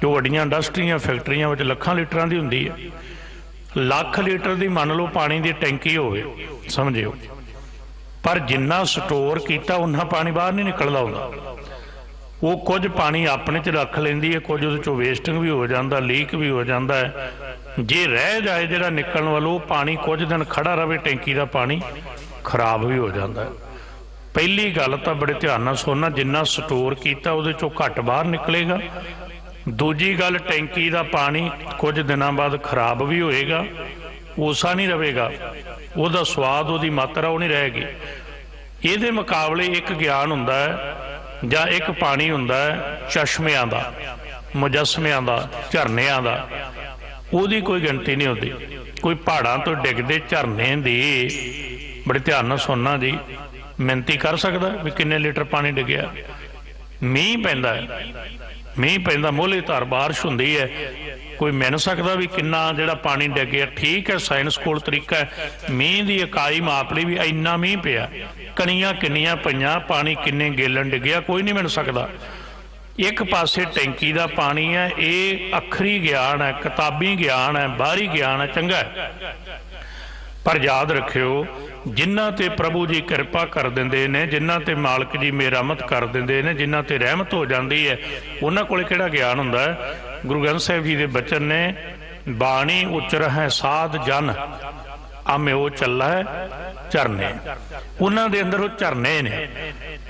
ਜੋ ਵੱਡੀਆਂ ਇੰਡਸਟਰੀਆਂ ਫੈਕਟਰੀਆਂ ਵਿੱਚ ਲੱਖਾਂ ਲੀਟਰਾਂ ਦੀ ਹੁੰਦੀ ਹੈ। ਲੱਖ ਲੀਟਰ ਦੀ ਮੰਨ ਲਓ ਪਾਣੀ ਦੀ ਟੈਂਕੀ ਹੋਵੇ, ਸਮਝਿਓ, ਪਰ ਜਿੰਨਾ ਸਟੋਰ ਕੀਤਾ ਉਨਾ ਪਾਣੀ ਬਾਹਰ ਨਹੀਂ ਨਿਕਲਦਾ ਹੁੰਦਾ। ਉਹ ਕੁਝ ਪਾਣੀ ਆਪਣੇ 'ਚ ਰੱਖ ਲੈਂਦੀ ਹੈ, ਕੁਝ ਉਹਦੇ 'ਚੋਂ ਵੇਸਟਿੰਗ ਵੀ ਹੋ ਜਾਂਦਾ, ਲੀਕ ਵੀ ਹੋ ਜਾਂਦਾ ਹੈ। ਜੇ ਰਹਿ ਜਾਏ ਜਿਹੜਾ ਨਿਕਲਣ ਵਾਲਾ, ਉਹ ਪਾਣੀ ਕੁਝ ਦਿਨ ਖੜਾ ਰਹੇ, ਟੈਂਕੀ ਦਾ ਪਾਣੀ ਖਰਾਬ ਵੀ ਹੋ ਜਾਂਦਾ ਹੈ। ਪਹਿਲੀ ਗੱਲ ਤਾਂ ਬੜੇ ਧਿਆਨ ਨਾਲ ਸੁਣਨਾ, ਜਿੰਨਾ ਸਟੋਰ ਕੀਤਾ ਉਹਦੇ 'ਚੋਂ ਘੱਟ ਬਾਹਰ ਨਿਕਲੇਗਾ। ਦੂਜੀ ਗੱਲ, ਟੈਂਕੀ ਦਾ ਪਾਣੀ ਕੁਝ ਦਿਨਾਂ ਬਾਅਦ ਖਰਾਬ ਵੀ ਹੋਏਗਾ, ਊਸਾ ਨਹੀਂ ਰਹੇਗਾ, ਉਹਦਾ ਸਵਾਦ, ਉਹਦੀ ਮਾਤਰਾ ਉਹ ਨਹੀਂ ਰਹੇਗੀ। ਇਹਦੇ ਮੁਕਾਬਲੇ ਇੱਕ ਗਿਆਨ ਹੁੰਦਾ ਹੈ ਜਾਂ ਇੱਕ ਪਾਣੀ ਹੁੰਦਾ ਹੈ ਚਸ਼ਮਿਆਂ ਦਾ, ਮੁਜੱਸਮਿਆਂ ਦਾ, ਝਰਨਿਆਂ ਦਾ, ਉਹਦੀ ਕੋਈ ਗਿਣਤੀ ਨਹੀਂ ਹੁੰਦੀ। ਕੋਈ ਪਹਾੜਾਂ ਤੋਂ ਡਿੱਗਦੇ ਝਰਨੇ ਦੀ, ਬੜੇ ਧਿਆਨ ਨਾਲ ਸੁਣਨਾ ਜੀ, ਮਿਣਤੀ ਕਰ ਸਕਦਾ ਵੀ ਕਿੰਨੇ ਲੀਟਰ ਪਾਣੀ ਡਿੱਗਿਆ? ਮੀਂਹ ਪੈਂਦਾ ਹੈ, ਮੀਂਹ ਪੈਂਦਾ, ਮੋਹਲੇ ਧਾਰ ਬਾਰਿਸ਼ ਹੁੰਦੀ ਹੈ, ਕੋਈ ਮਿਣ ਸਕਦਾ ਵੀ ਕਿੰਨਾ ਜਿਹੜਾ ਪਾਣੀ ਡਿੱਗਿਆ? ਠੀਕ ਹੈ, ਸਾਇੰਸ ਕੋਲ ਤਰੀਕਾ ਹੈ, ਮੀਂਹ ਦੀ ਇਕਾਈ ਮਾਪ ਲਈ ਵੀ ਇੰਨਾ ਮੀਂਹ ਪਿਆ, ਕਣੀਆਂ ਕਿੰਨੀਆਂ ਪਈਆਂ, ਪਾਣੀ ਕਿੰਨੇ ਗੇਲਣ ਡਿੱਗਿਆ, ਕੋਈ ਨਹੀਂ ਮਿਣ ਸਕਦਾ। ਇੱਕ ਪਾਸੇ ਟੈਂਕੀ ਦਾ ਪਾਣੀ ਹੈ, ਇਹ ਅੱਖਰੀ ਗਿਆਨ ਹੈ, ਕਿਤਾਬੀ ਗਿਆਨ ਹੈ, ਬਾਹਰੀ ਗਿਆਨ ਹੈ, ਚੰਗਾ ਹੈ। ਪਰ ਯਾਦ ਰੱਖਿਓ, ਜਿਨ੍ਹਾਂ ਤੇ ਪ੍ਰਭੂ ਜੀ ਕਿਰਪਾ ਕਰ ਦਿੰਦੇ ਨੇ, ਜਿਨ੍ਹਾਂ ਤੇ ਮਾਲਕ ਜੀ ਮਿਹਰਮਤ ਕਰ ਦਿੰਦੇ ਨੇ, ਜਿਨ੍ਹਾਂ ਤੇ ਰਹਿਮਤ ਹੋ ਜਾਂਦੀ ਹੈ, ਉਹਨਾਂ ਕੋਲ ਕਿਹੜਾ ਗਿਆਨ ਹੁੰਦਾ ਹੈ? ਗੁਰੂ ਗ੍ਰੰਥ ਸਾਹਿਬ ਜੀ ਦੇ ਬਚਨ ਨੇ, ਬਾਣੀ ਉਚਰਹਿ ਸਾਧ ਜਨ, ਆਮਿਓ ਚੱਲੈ ਝਰਨੇ। ਉਹਨਾਂ ਦੇ ਅੰਦਰ ਉਹ ਝਰਨੇ ਨੇ,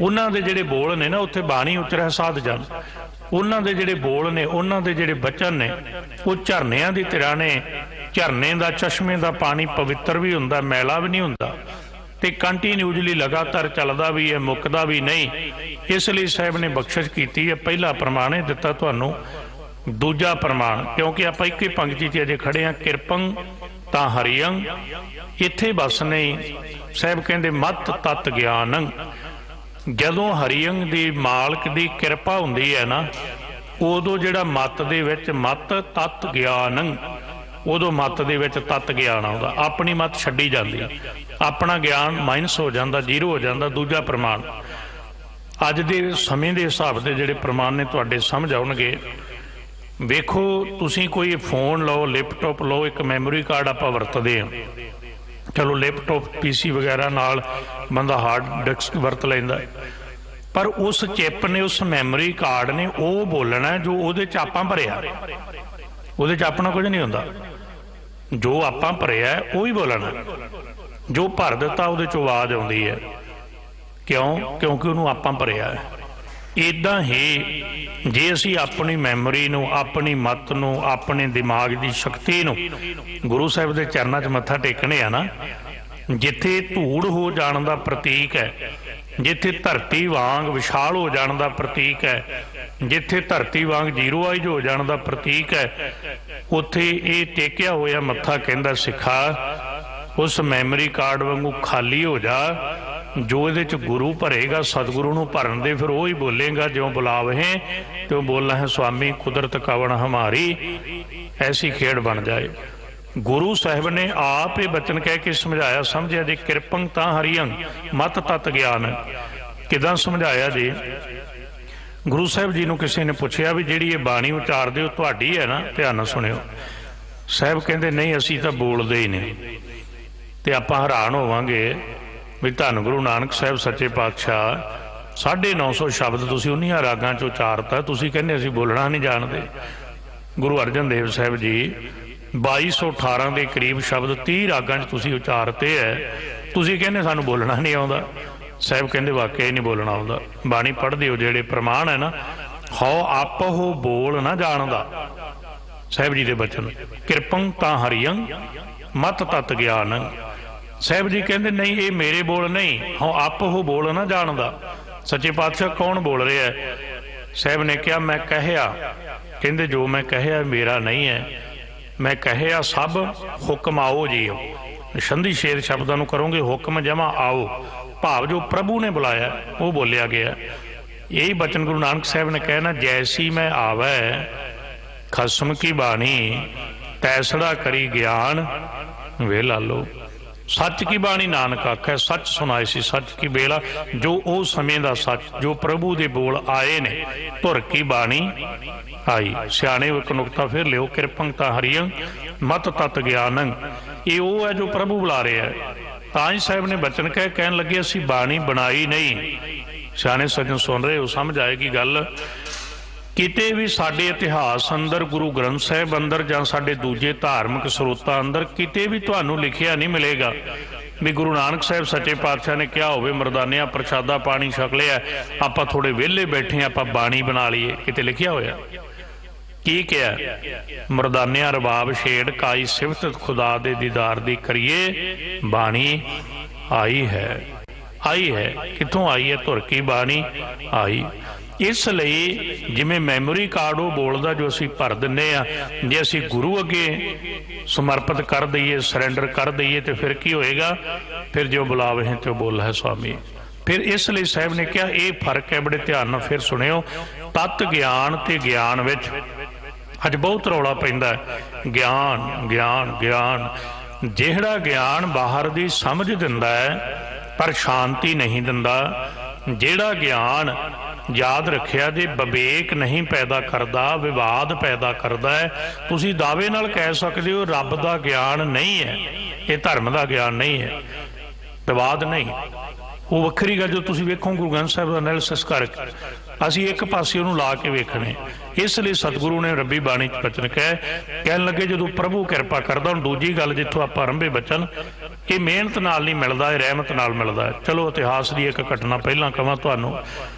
ਉਹਨਾਂ ਦੇ ਜਿਹੜੇ ਬੋਲ ਨੇ ਨਾ, ਉੱਥੇ ਬਾਣੀ ਉਚਰਹਿ ਸਾਧ ਜਨ, ਉਹਨਾਂ ਦੇ ਜਿਹੜੇ ਬੋਲ ਨੇ, ਉਹਨਾਂ ਦੇ ਜਿਹੜੇ ਬਚਨ ਨੇ, ਉਹ ਝਰਨਿਆਂ ਦੀ ਤਰ੍ਹਾਂ ਨੇ। ਝਰਨੇ ਦਾ, ਚਸ਼ਮੇ ਦਾ ਪਾਣੀ ਪਵਿੱਤਰ ਵੀ ਹੁੰਦਾ, ਮੈਲਾ ਵੀ ਨਹੀਂ ਹੁੰਦਾ, ਤੇ ਕੰਟੀਨਿਊਸਲੀ ਲਗਾਤਾਰ ਚੱਲਦਾ ਵੀ ਹੈ, ਮੁੱਕਦਾ ਵੀ ਨਹੀਂ। ਇਸ ਲਈ ਸਾਹਿਬ ਨੇ ਬਖਸ਼ਿਸ਼ ਕੀਤੀ ਹੈ। ਪਹਿਲਾ ਪ੍ਰਮਾਣ ਹੈ ਦਿੱਤਾ ਤੁਹਾਨੂੰ। ਦੂਜਾ ਪ੍ਰਮਾਣ, ਕਿਉਂਕਿ ਆਪਾਂ ਇੱਕ ਹੀ ਪੰਕਤੀ 'ਚ ਅਜੇ ਖੜੇ ਹਾਂ, ਕਿਰਪੰ ਤਾਂ ਹਰੀਅੰ, ਇੱਥੇ ਬਸ ਨਹੀਂ। ਸਾਹਿਬ ਕਹਿੰਦੇ ਮਤ ਤਤ ਗਿਆਨੰ। ਜਦੋਂ ਹਰੀਅੰ ਦੀ ਮਾਲਕ ਦੀ ਕਿਰਪਾ ਹੁੰਦੀ ਹੈ ਨਾ, ਉਦੋਂ ਜਿਹੜਾ ਮਤ ਦੇ ਵਿੱਚ ਮਤ ਤਤ ਗਿਆਨੰ, ਉਦੋਂ ਮਤ ਦੇ ਵਿੱਚ ਤਤ ਗਿਆਨ ਆਉਂਦਾ। ਆਪਣੀ ਮਤ ਛੱਡੀ ਜਾਂਦੀ, ਆਪਣਾ ਗਿਆਨ ਮਾਈਨਸ ਹੋ ਜਾਂਦਾ, 0 ਹੋ ਜਾਂਦਾ। ਦੂਜਾ ਪ੍ਰਮਾਣ, ਅੱਜ ਦੇ ਸਮੇਂ ਦੇ ਹਿਸਾਬ ਦੇ ਜਿਹੜੇ ਪ੍ਰਮਾਣ ਨੇ ਤੁਹਾਡੇ ਸਮਝ ਆਉਣਗੇ। ਵੇਖੋ, ਤੁਸੀਂ ਕੋਈ ਫੋਨ ਲਓ, ਲੈਪਟਾਪ ਲਓ, ਇੱਕ ਮੈਮੋਰੀ ਕਾਰਡ ਆਪਾਂ ਵਰਤਦੇ ਹਾਂ। ਚਲੋ ਲੈਪਟਾਪ, PC ਵਗੈਰਾ ਨਾਲ ਬੰਦਾ ਹਾਰਡ ਡਿਸਕ ਵਰਤ ਲੈਂਦਾ, ਪਰ ਉਸ ਚਿੱਪ ਨੇ, ਉਸ ਮੈਮੋਰੀ ਕਾਰਡ ਨੇ ਉਹ ਬੋਲਣਾ ਜੋ ਉਹਦੇ 'ਚ ਆਪਾਂ ਭਰਿਆ। ਉਹਦੇ 'ਚ ਆਪਣਾ ਕੁਝ ਨਹੀਂ ਹੁੰਦਾ, ਜੋ ਆਪਾਂ ਭਰਿਆ ਉਹੀ ਬੋਲਣਾ। ਜੋ ਭਰ ਦਿੱਤਾ ਉਹਦੇ 'ਚੋਂ ਆਵਾਜ਼ ਆਉਂਦੀ ਹੈ। ਕਿਉਂ? ਕਿਉਂਕਿ ਉਹਨੂੰ ਆਪਾਂ ਭਰਿਆ ਹੈ। ਇੱਦਾਂ ਹੀ ਜੇ ਅਸੀਂ ਆਪਣੀ ਮੈਮੋਰੀ ਨੂੰ, ਆਪਣੀ ਮੱਤ ਨੂੰ, ਆਪਣੇ ਦਿਮਾਗ ਦੀ ਸ਼ਕਤੀ ਨੂੰ ਗੁਰੂ ਸਾਹਿਬ ਦੇ ਚਰਨਾਂ 'ਚ ਮੱਥਾ ਟੇਕਣੇ ਆ ਨਾ, ਜਿੱਥੇ ਧੂੜ ਹੋ ਜਾਣ ਦਾ ਪ੍ਰਤੀਕ ਹੈ, ਜਿੱਥੇ ਧਰਤੀ ਵਾਂਗ ਵਿਸ਼ਾਲ ਹੋ ਜਾਣ ਦਾ ਪ੍ਰਤੀਕ ਹੈ, ਜਿੱਥੇ ਧਰਤੀ ਵਾਂਗ ਜ਼ੀਰੋਆਈਜ਼ ਹੋ ਜਾਣ ਦਾ ਪ੍ਰਤੀਕ ਹੈ, ਉੱਥੇ ਇਹ ਟੇਕਿਆ ਹੋਇਆ ਮੱਥਾ ਕਹਿੰਦਾ ਸਿੱਖਾ, ਉਸ ਮੈਮਰੀ ਕਾਰਡ ਵਾਂਗੂ ਖਾਲੀ ਹੋ ਜਾ। ਜੋ ਇਹਦੇ 'ਚ ਗੁਰੂ ਭਰੇਗਾ, ਸਤਿਗੁਰੂ ਨੂੰ ਭਰਨ ਦੇ, ਫਿਰ ਉਹ ਹੀ ਬੋਲੇਗਾ, ਜਿਉਂ ਬੁਲਾਵੇ ਤਿਉਂ ਬੋਲਣਾ ਹੈ ਸੁਆਮੀ, ਕੁਦਰਤ ਕਵਣ ਹਮਾਰੀ, ਐਸੀ ਖੇਡ ਬਣ ਜਾਏ। गुरु साहिब ने आप ये बचन कह के समझाया समझिया जी, किरपंग तां हरियं मत तत ज्ञान। किदां समझाया जी? गुरु साहिब जी नूं किसी ने पुछया भी जिहड़ी ये बाणी उचारदे हो तुहाडी है ना, ध्यान नाल सुणियो। साहिब कहंदे नहीं, असीं तां बोलदे ही नहीं। ते आपां हैरान होवांगे भी धन गुरु नानक साहिब सच्चे पातशाह 950 शब्द तुसीं उन्हीं रागां च उचारता, तुसीं कहंदे असीं बोलना नहीं जाणदे। गुरु अर्जन देव साहिब जी 2218 के करीब शब्द 30 रागां च तुसीं उचारते है, तुसीं कहंदे सानूं बोलना नहीं आउंदा। साहिब कहंदे वाकई नहीं बोलना आउंदा। बाणी पढ़दे हो जिहड़े प्रमाण है ना, हौ आपो बोल ना जानदा। साहिब जी दे बचन, किरपंग तां हरियं मत तत ज्ञान। साहिब जी कहंदे नहीं, ये मेरे बोल नहीं, हौ आपो बोल ना जानदा। सच्चे पातशाह कौन बोल रहा है? साहिब ने कहा मैं कहया। कहंदे जो मैं कहया मेरा नहीं है, मैं कहया सब हुक्म आओ जी। संधि शेर शब्दां नूं करोगे हुक्म जमा आओ, भाव जो प्रभु ने बुलाया वो बोलिया गया। यही बचन गुरु नानक साहिब ने कहना, जैसी मैं आवे खसम की बाणी तैसड़ा करी ज्ञान वे लालो। सच की बाणी नानक आखै, सच सुनाए सी सच की बेला। जो ओ समय दा सच, जो प्रभु दे बोल आए ने, धुर की बाणी आई। सियाणे एक नुकता फिर लियो, किरपंग तां हरियं मत तत ज्ञानं। ये वो है जो प्रभु बुला रहे हैं। तां ही साहिब ने बचन कहन लगे असीं बाणी बनाई नहीं। सियाणे सज्जन सुन रहे हो, समझ आएगी गल। किते भी साडे इतिहास अंदर, गुरु ग्रंथ साहिब अंदर जां साडे दूजे धार्मिक स्रोतां अंदर किते भी तुहानूं लिखिया नहीं मिलेगा भी गुरु नानक साहिब सच्चे पातशाह ने क्या होवे मरदानिया प्रशादा पानी छक लिया, आपां थोड़े विहले बैठे आपां बाणी बना लीए। किते लिखिया होया? की क्या? मरदानिया रबाब छेड़ काई सिफत खुदा दे दीदार दी करिए, बाणी आई है। आई है कित्थों आई है? धुर की बाणी आई। इसलिए जिमें मैमोरी कार्ड वो बोलता जो असी भर दिंने आ, जे असी गुरु अगे समर्पित कर दईए, सरेंडर कर दईए तो फिर की होएगा? फिर जो बुलावे हैं तो बोल है स्वामी। फिर इसलिए साहब ने कहा ये फर्क है, बड़े ध्यान नाल फिर सुनियो। तत् ज्ञान ते ज्ञान विच अज बहुत रौला पैंदा है। ज्ञान ज्ञान ज्ञान, जिहड़ा ज्ञान बाहर दी समझ दिंदा है पर शांति नहीं दिंदा, जिहड़ा ज्ञान याद रखिया जे विवेक नहीं पैदा करता, विवाद पैदा करता है। तुसी दावे नाल कह सकते हो रब दा ज्ञान नहीं है, ये धर्म दा ज्ञान नहीं है, विवाद नहीं। वो वक्री गल जो तुसी वेखो गुरु ग्रंथ साहिब दा एनालिसिस करके असी एक पासे उहनूं ला के वेखणे। इसलिए सतगुरु ने रब्बी बाणी च बचन कहन लगे जदों प्रभु किरपा करदा। हुण दूजी गल जिथों आपां आरंभे बचन, ये मेहनत नाल नहीं मिलदा, रहमत नाल मिलदा है। चलो इतिहास की एक घटना पहलां कहां तुहानूं।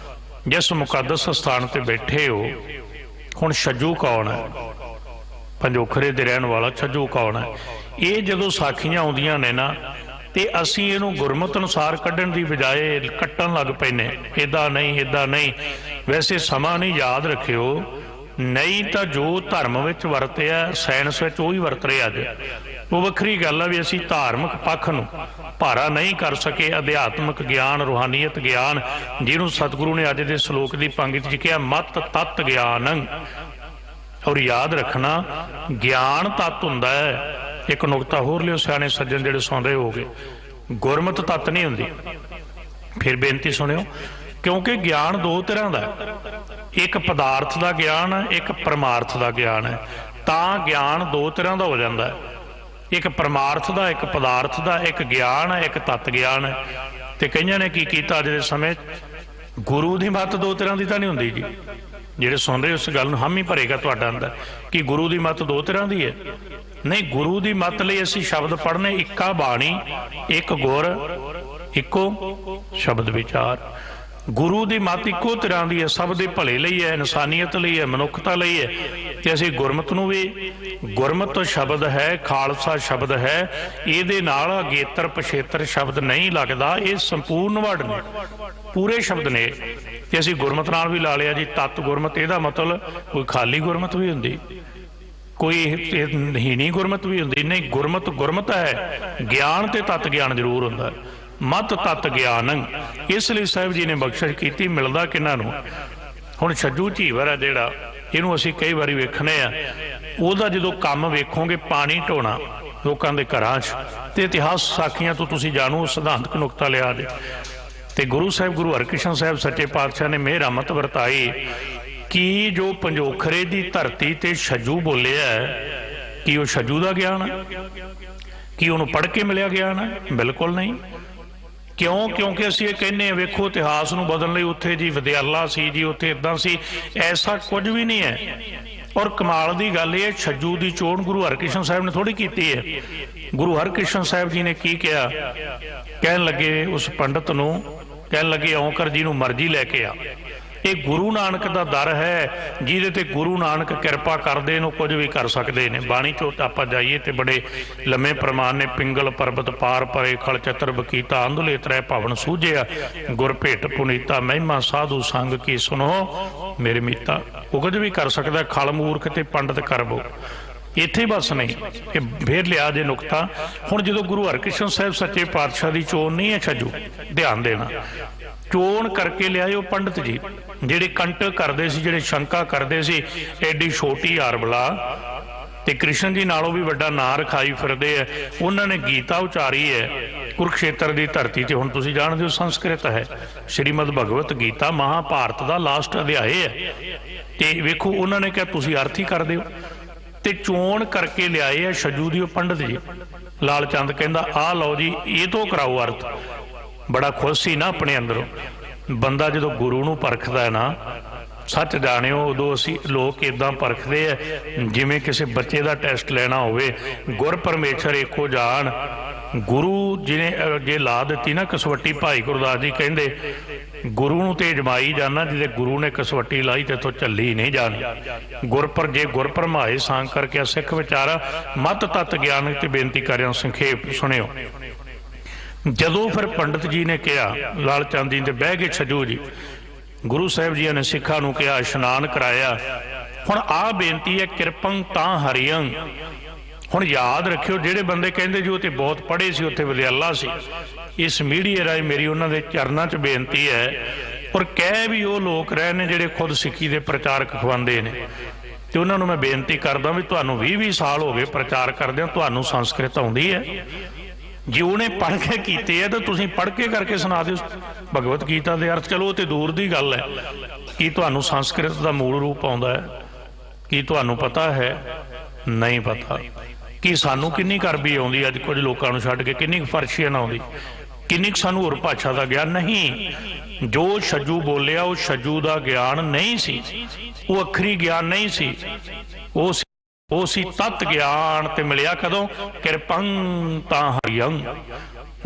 जिस मुकद्दस स्थान पर बैठे हो, हुण छज्जू कौन है? पंजोखरे दे रहण वाला छज्जू कौन है? ये जदों साखियां आउंदियां ने ना ते असीं इहनूं गुरमत अनुसार कड्ढण दी बजाए कट्टण लग पैने, इदां नहीं इदां नहीं। वैसे समा नहीं, याद रखियो, नहीं तो जो धर्म विच वरतिया साइंस विच उही वरत रहे अज। वो वक्री गल है भी असीं धार्मिक पक्ष नूं भारा नहीं कर सके। अध्यात्मक ज्ञान, रूहानीयत ज्ञान, जिहनूं सतगुरु ने अज दे श्लोक की पंक्ति च कहा मत तत् ज्ञान। और याद रखना ज्ञान तत्त हुंदा है। एक नुकता होर लियो सियाणे सज्जन जिहड़े सुन रहे होगे, गुरमत तत्त नहीं हुंदी। फिर बेनती सुनियो, क्योंकि ज्ञान दो तरह का, एक पदार्थ का ज्ञान है, एक परमार्थ का ज्ञान है। तां ज्ञान दो तरह का हो जाता है, एक परमार्थ का, एक पदार्थ का, एक ज्ञान है, एक तत्त ज्ञान है। तो कईयां ने की कीता अज दे समय, गुरु की मत दो तरह की तो नहीं हुंदी जी। जिहड़े सुन रहे उस गल नूं हामी भरेगा तुहाडा अंदर कि गुरु की मत दो तरह की है। नहीं, गुरु की मत लई असीं शब्द पढ़ने, इक्का बाणी, एक गुर, इक्को शब्द विचार। गुरु की मत इक्को तरह की है, सब दे भले लई है, इंसानियत लई है, मनुखता लई है। ते असीं गुरमत नूं भी, गुरमत शब्द है, खालसा शब्द है, इहदे नाल अगेतर पछेतर शब्द नहीं लगदा। ये संपूर्ण वर्ड ने, पूरे शब्द ने। ते असीं गुरमत नाल भी ला लिया जी तत् गुरमत, इहदा मतलब कोई खाली गुरमत भी हुंदी, कोई हीनी गुरमत भी हुंदी नहीं। गुरमत गुरमत है, ज्ञान ते तत् ज्ञान जरूर हुंदा। मत तत् ज्ञान, इसलिए साहिब जी ने बख्शिश की। मिलदा किन्हां नूं? हुण छज्जू झीवर है जिहड़ा, इहनूं असीं कई वारी वेखने आ, उहदा जदों काम वेखोगे पानी ढोना, ਲੋਕਾਂ ਦੇ ਘਰਾਂ 'ਚ, ਤੇ ਇਤਿਹਾਸ ਸਾਖੀਆਂ ਤੋਂ ਤੁਸੀਂ ਜਾਣੋ ਸਿਧਾਂਤਕ ਨੁਕਤਾ ਲਿਆ ਜੇ। ਤੇ ਗੁਰੂ ਸਾਹਿਬ ਗੁਰੂ ਹਰਕ੍ਰਿਸ਼ਨ ਸਾਹਿਬ ਸੱਚੇ ਪਾਤਸ਼ਾਹ ਨੇ ਮਿਹਰ ਰਹਿਮਤ ਵਰਤਾਈ ਕਿ ਜੋ ਪੰਜੋਖਰੇ ਦੀ ਧਰਤੀ ਤੇ ਛੱਜੂ ਬੋਲਿਆ ਕਿ ਉਹ ਛੱਜੂ ਦਾ ਗਿਆਨ ਹੈ, ਕੀ ਉਹਨੂੰ ਪੜ੍ਹ ਕੇ ਮਿਲਿਆ ਗਿਆਨ ਹੈ? ਬਿਲਕੁਲ ਨਹੀਂ। ਕਿਉਂ? ਕਿਉਂਕਿ ਅਸੀਂ ਇਹ ਕਹਿੰਦੇ ਹਾਂ ਵੇਖੋ ਇਤਿਹਾਸ ਨੂੰ ਬਦਲਣ ਲਈ ਉੱਥੇ ਜੀ ਵਿਦਿਆਲਾ ਸੀ ਜੀ, ਉੱਥੇ ਇੱਦਾਂ ਸੀ, ਐਸਾ ਕੁਝ ਵੀ ਨਹੀਂ ਹੈ। ਔਰ ਕਮਾਲ ਦੀ ਗੱਲ ਇਹ, ਛੱਜੂ ਦੀ ਚੋਣ ਗੁਰੂ ਹਰਕ੍ਰਿਸ਼ਨ ਸਾਹਿਬ ਨੇ ਥੋੜ੍ਹੀ ਕੀਤੀ ਹੈ। ਗੁਰੂ ਹਰਕ੍ਰਿਸ਼ਨ ਸਾਹਿਬ ਜੀ ਨੇ ਕੀ ਕਿਹਾ? ਕਹਿਣ ਲੱਗੇ ਉਸ ਪੰਡਤ ਨੂੰ, ਕਹਿਣ ਲੱਗੇ ਔਂਕਰ ਜੀ ਨੂੰ ਮਰਜ਼ੀ ਲੈ ਕੇ ਆ। ਇਹ ਗੁਰੂ ਨਾਨਕ ਦਾ ਦਰ ਹੈ ਜਿਹਦੇ ਤੇ ਗੁਰੂ ਨਾਨਕ ਕਿਰਪਾ ਕਰਦੇ ਨੇ, ਕੁਝ ਵੀ ਕਰ ਸਕਦੇ ਨੇ। ਬਾਣੀ ਚੋਂ ਆਪਾਂ ਜਾਈਏ ਤੇ ਬੜੇ ਲੰਮੇ ਪ੍ਰਮਾਣ ਨੇ, ਪਿੰਗਲ ਪਰਬਤ ਪਾਰ ਪਰੇ ਖਲ ਚਤਰ ਬਕੀਤਾ ਅੰਧਲੇ ਤ੍ਰੈ ਭਵਨ ਸੂਝਿਆ ਗੁਰ ਭੇਟ ਪੁਨੀਤਾ ਮਹਿਮਾ ਸਾਧੂ ਸੰਗ ਕੀ ਸੁਣੋ ਮੇਰੇ ਮੀਤਾ। ਉਹ ਕੁਝ ਵੀ ਕਰ ਸਕਦਾ, ਖਲ ਮੂਰਖ ਤੇ ਪੰਡਤ ਕਰਬੋ। ਇੱਥੇ ਬਸ ਨਹੀਂ, ਇਹ ਫੇਰ ਲਿਆ ਜੇ ਨੁਕਤਾ। ਹੁਣ ਜਦੋਂ ਗੁਰੂ ਹਰਕ੍ਰਿਸ਼ਨ ਸਾਹਿਬ ਸੱਚੇ ਪਾਤਸ਼ਾਹ ਦੀ ਚੋਣ ਨਹੀਂ ਹੈ ਛੱਜੂ, ਧਿਆਨ ਦੇਣਾ, ਚੋਣ ਕਰਕੇ ਲਿਆਏ ਉਹ ਪੰਡਤ ਜੀ ਜਿਹੜੇ ਕੰਟਕ ਕਰਦੇ ਸੀ, ਜਿਹੜੇ ਸ਼ੰਕਾ ਕਰਦੇ ਸੀ ਐਡੀ ਛੋਟੀ ਆਰਬਲਾ ਤੇ ਕ੍ਰਿਸ਼ਨ ਜੀ ਨਾਲੋਂ ਵੀ ਵੱਡਾ ਨਾਂ ਰਖਾਈ ਫਿਰਦੇ ਆ। ਉਹਨਾਂ ਨੇ ਗੀਤਾ ਉਚਾਰੀ ਹੈ ਕੁਰੂਕਸ਼ੇਤਰ ਦੀ ਧਰਤੀ ਤੇ। ਹੁਣ ਤੁਸੀਂ ਜਾਣਦੇ ਹੋ ਸੰਸਕ੍ਰਿਤ ਹੈ, ਸ਼੍ਰੀਮਦ ਭਗਵਤ ਗੀਤਾ ਮਹਾਭਾਰਤ ਦਾ ਲਾਸਟ ਅਧਿਆਏ ਹੈ। ਤੇ ਵੇਖੋ ਉਹਨਾਂ ਨੇ ਕਿਹਾ ਤੁਸੀਂ ਅਰਥ ਹੀ ਕਰ ਦਿਓ, ਤੇ ਚੋਣ ਕਰਕੇ ਲਿਆਏ ਆ ਛੱਜੂ ਦੀ ਉਹ ਪੰਡਤ ਜੀ। ਲਾਲ ਚੰਦ ਕਹਿੰਦਾ ਆਹ ਲਓ ਜੀ, ਇਹ ਤੋਂ ਕਰਾਓ ਅਰਥ। ਬੜਾ ਖੁਸ਼ ਸੀ ਨਾ ਆਪਣੇ ਅੰਦਰੋਂ। ਬੰਦਾ ਜਦੋਂ ਗੁਰੂ ਨੂੰ ਪਰਖਦਾ ਹੈ ਨਾ, ਸੱਚ ਜਾਣਿਓ, ਉਦੋਂ ਅਸੀਂ ਲੋਕ ਇੱਦਾਂ ਪਰਖਦੇ ਆ ਜਿਵੇਂ ਕਿਸੇ ਬੱਚੇ ਦਾ ਟੈਸਟ ਲੈਣਾ ਹੋਵੇ। ਗੁਰ ਪਰਮੇਸ਼ਰ ਇੱਕੋ ਜਾਣ। ਗੁਰੂ ਜਿਹਨੇ ਜੇ ਲਾ ਦਿੱਤੀ ਨਾ ਕਸਵੱਟੀ, ਭਾਈ ਗੁਰਦਾਸ ਜੀ ਕਹਿੰਦੇ ਗੁਰੂ ਨੂੰ ਤੇ ਅਜਮਾਈ ਜਾਣਾ, ਜਿਹਦੇ ਗੁਰੂ ਨੇ ਕਸਵੱਟੀ ਲਾਈ ਤੇ ਇੱਥੋਂ ਝੱਲੀ ਨਹੀਂ ਜਾਣੀ। ਗੁਰਪਰ ਜੇ ਗੁਰ ਭਰਮਾਏ ਸਾਂ ਕਰਕੇ ਸਿੱਖ ਵਿਚਾਰਾ ਮਤ ਤਤ ਗਿਆਨ ਤੇ ਬੇਨਤੀ ਕਰਿਆ ਸੰਖੇਪ ਸੁਣਿਓ। ਜਦੋਂ ਫਿਰ ਪੰਡਤ ਜੀ ਨੇ ਕਿਹਾ, ਲਾਲ ਚੰਦ ਜੀ ਤੇ ਬਹਿ ਗਏ ਛੱਜੂ ਜੀ, ਗੁਰੂ ਸਾਹਿਬ ਜੀ ਨੇ ਸਿੱਖਾਂ ਨੂੰ ਕਿਹਾ, ਇਸ਼ਨਾਨ ਕਰਾਇਆ। ਹੁਣ ਆਹ ਬੇਨਤੀ ਹੈ ਕਿਰਪੰ ਤਾਂ ਹਰਿਯੰ। ਹੁਣ ਯਾਦ ਰੱਖਿਓ ਜਿਹੜੇ ਬੰਦੇ ਕਹਿੰਦੇ ਜੀ ਉਹ ਤੇ ਬਹੁਤ ਪੜ੍ਹੇ ਸੀ, ਉੱਥੇ ਵਿਦਿਆਲਾ ਸੀ, ਇਸ ਮੀਡੀਆ ਰਾਹੀਂ ਮੇਰੀ ਉਹਨਾਂ ਦੇ ਚਰਨਾਂ 'ਚ ਬੇਨਤੀ ਹੈ। ਔਰ ਕਹਿ ਵੀ ਉਹ ਲੋਕ ਰਹੇ ਨੇ ਜਿਹੜੇ ਖੁਦ ਸਿੱਖੀ ਦੇ ਪ੍ਰਚਾਰਕ ਖਵਾਉਂਦੇ ਨੇ, ਤੇ ਉਹਨਾਂ ਨੂੰ ਮੈਂ ਬੇਨਤੀ ਕਰਦਾ ਵੀ ਤੁਹਾਨੂੰ 20-20 ਸਾਲ ਹੋ ਗਏ ਪ੍ਰਚਾਰ ਕਰਦਿਆਂ, ਤੁਹਾਨੂੰ ਸੰਸਕ੍ਰਿਤ ਆਉਂਦੀ ਹੈ? ਜੇ ਉਹਨੇ ਪੜ੍ਹ ਕੇ ਕੀਤੇ ਆ ਤਾਂ ਤੁਸੀਂ ਪੜ੍ਹ ਕੇ ਕਰਕੇ ਸੁਣਾ ਦਿਓ ਭਗਵਤ ਗੀਤਾ ਦੇ ਅਰਥ। ਚਲੋ ਉਹ ਤੇ ਦੂਰ ਦੀ ਗੱਲ ਹੈ। ਕੀ ਤੁਹਾਨੂੰ ਸੰਸਕ੍ਰਿਤ ਦਾ ਮੂਲ ਰੂਪ ਆਉਂਦਾ ਹੈ? ਕੀ ਤੁਹਾਨੂੰ ਪਤਾ ਹੈ? ਨਹੀਂ ਪਤਾ। ਕੀ ਸਾਨੂੰ ਕਿੰਨੀ ਕੁ ਅਰਬੀ ਆਉਂਦੀ ਅੱਜ ਕੁਝ ਲੋਕਾਂ ਨੂੰ ਛੱਡ ਕੇ? ਕਿੰਨੀ ਕੁ ਫਰਸ਼ੀਅਨ ਆਉਂਦੀ? ਕਿੰਨੀ ਕੁ ਸਾਨੂੰ ਹੋਰ ਭਾਸ਼ਾ ਦਾ ਗਿਆਨ? ਨਹੀਂ। ਜੋ ਛੱਜੂ ਬੋਲਿਆ ਉਹ ਛੱਜੂ ਦਾ ਗਿਆਨ ਨਹੀਂ ਸੀ, ਉਹ ਅੱਖਰੀ ਗਿਆਨ ਨਹੀਂ ਸੀ, ਉਹ ਸੀ ਤਤ ਗਿਆਨ। ਤੇ ਮਿਲਿਆ ਕਦੋਂ? ਕਿਰਪੰ ਤਾਂ ਹਰਿਯੰ।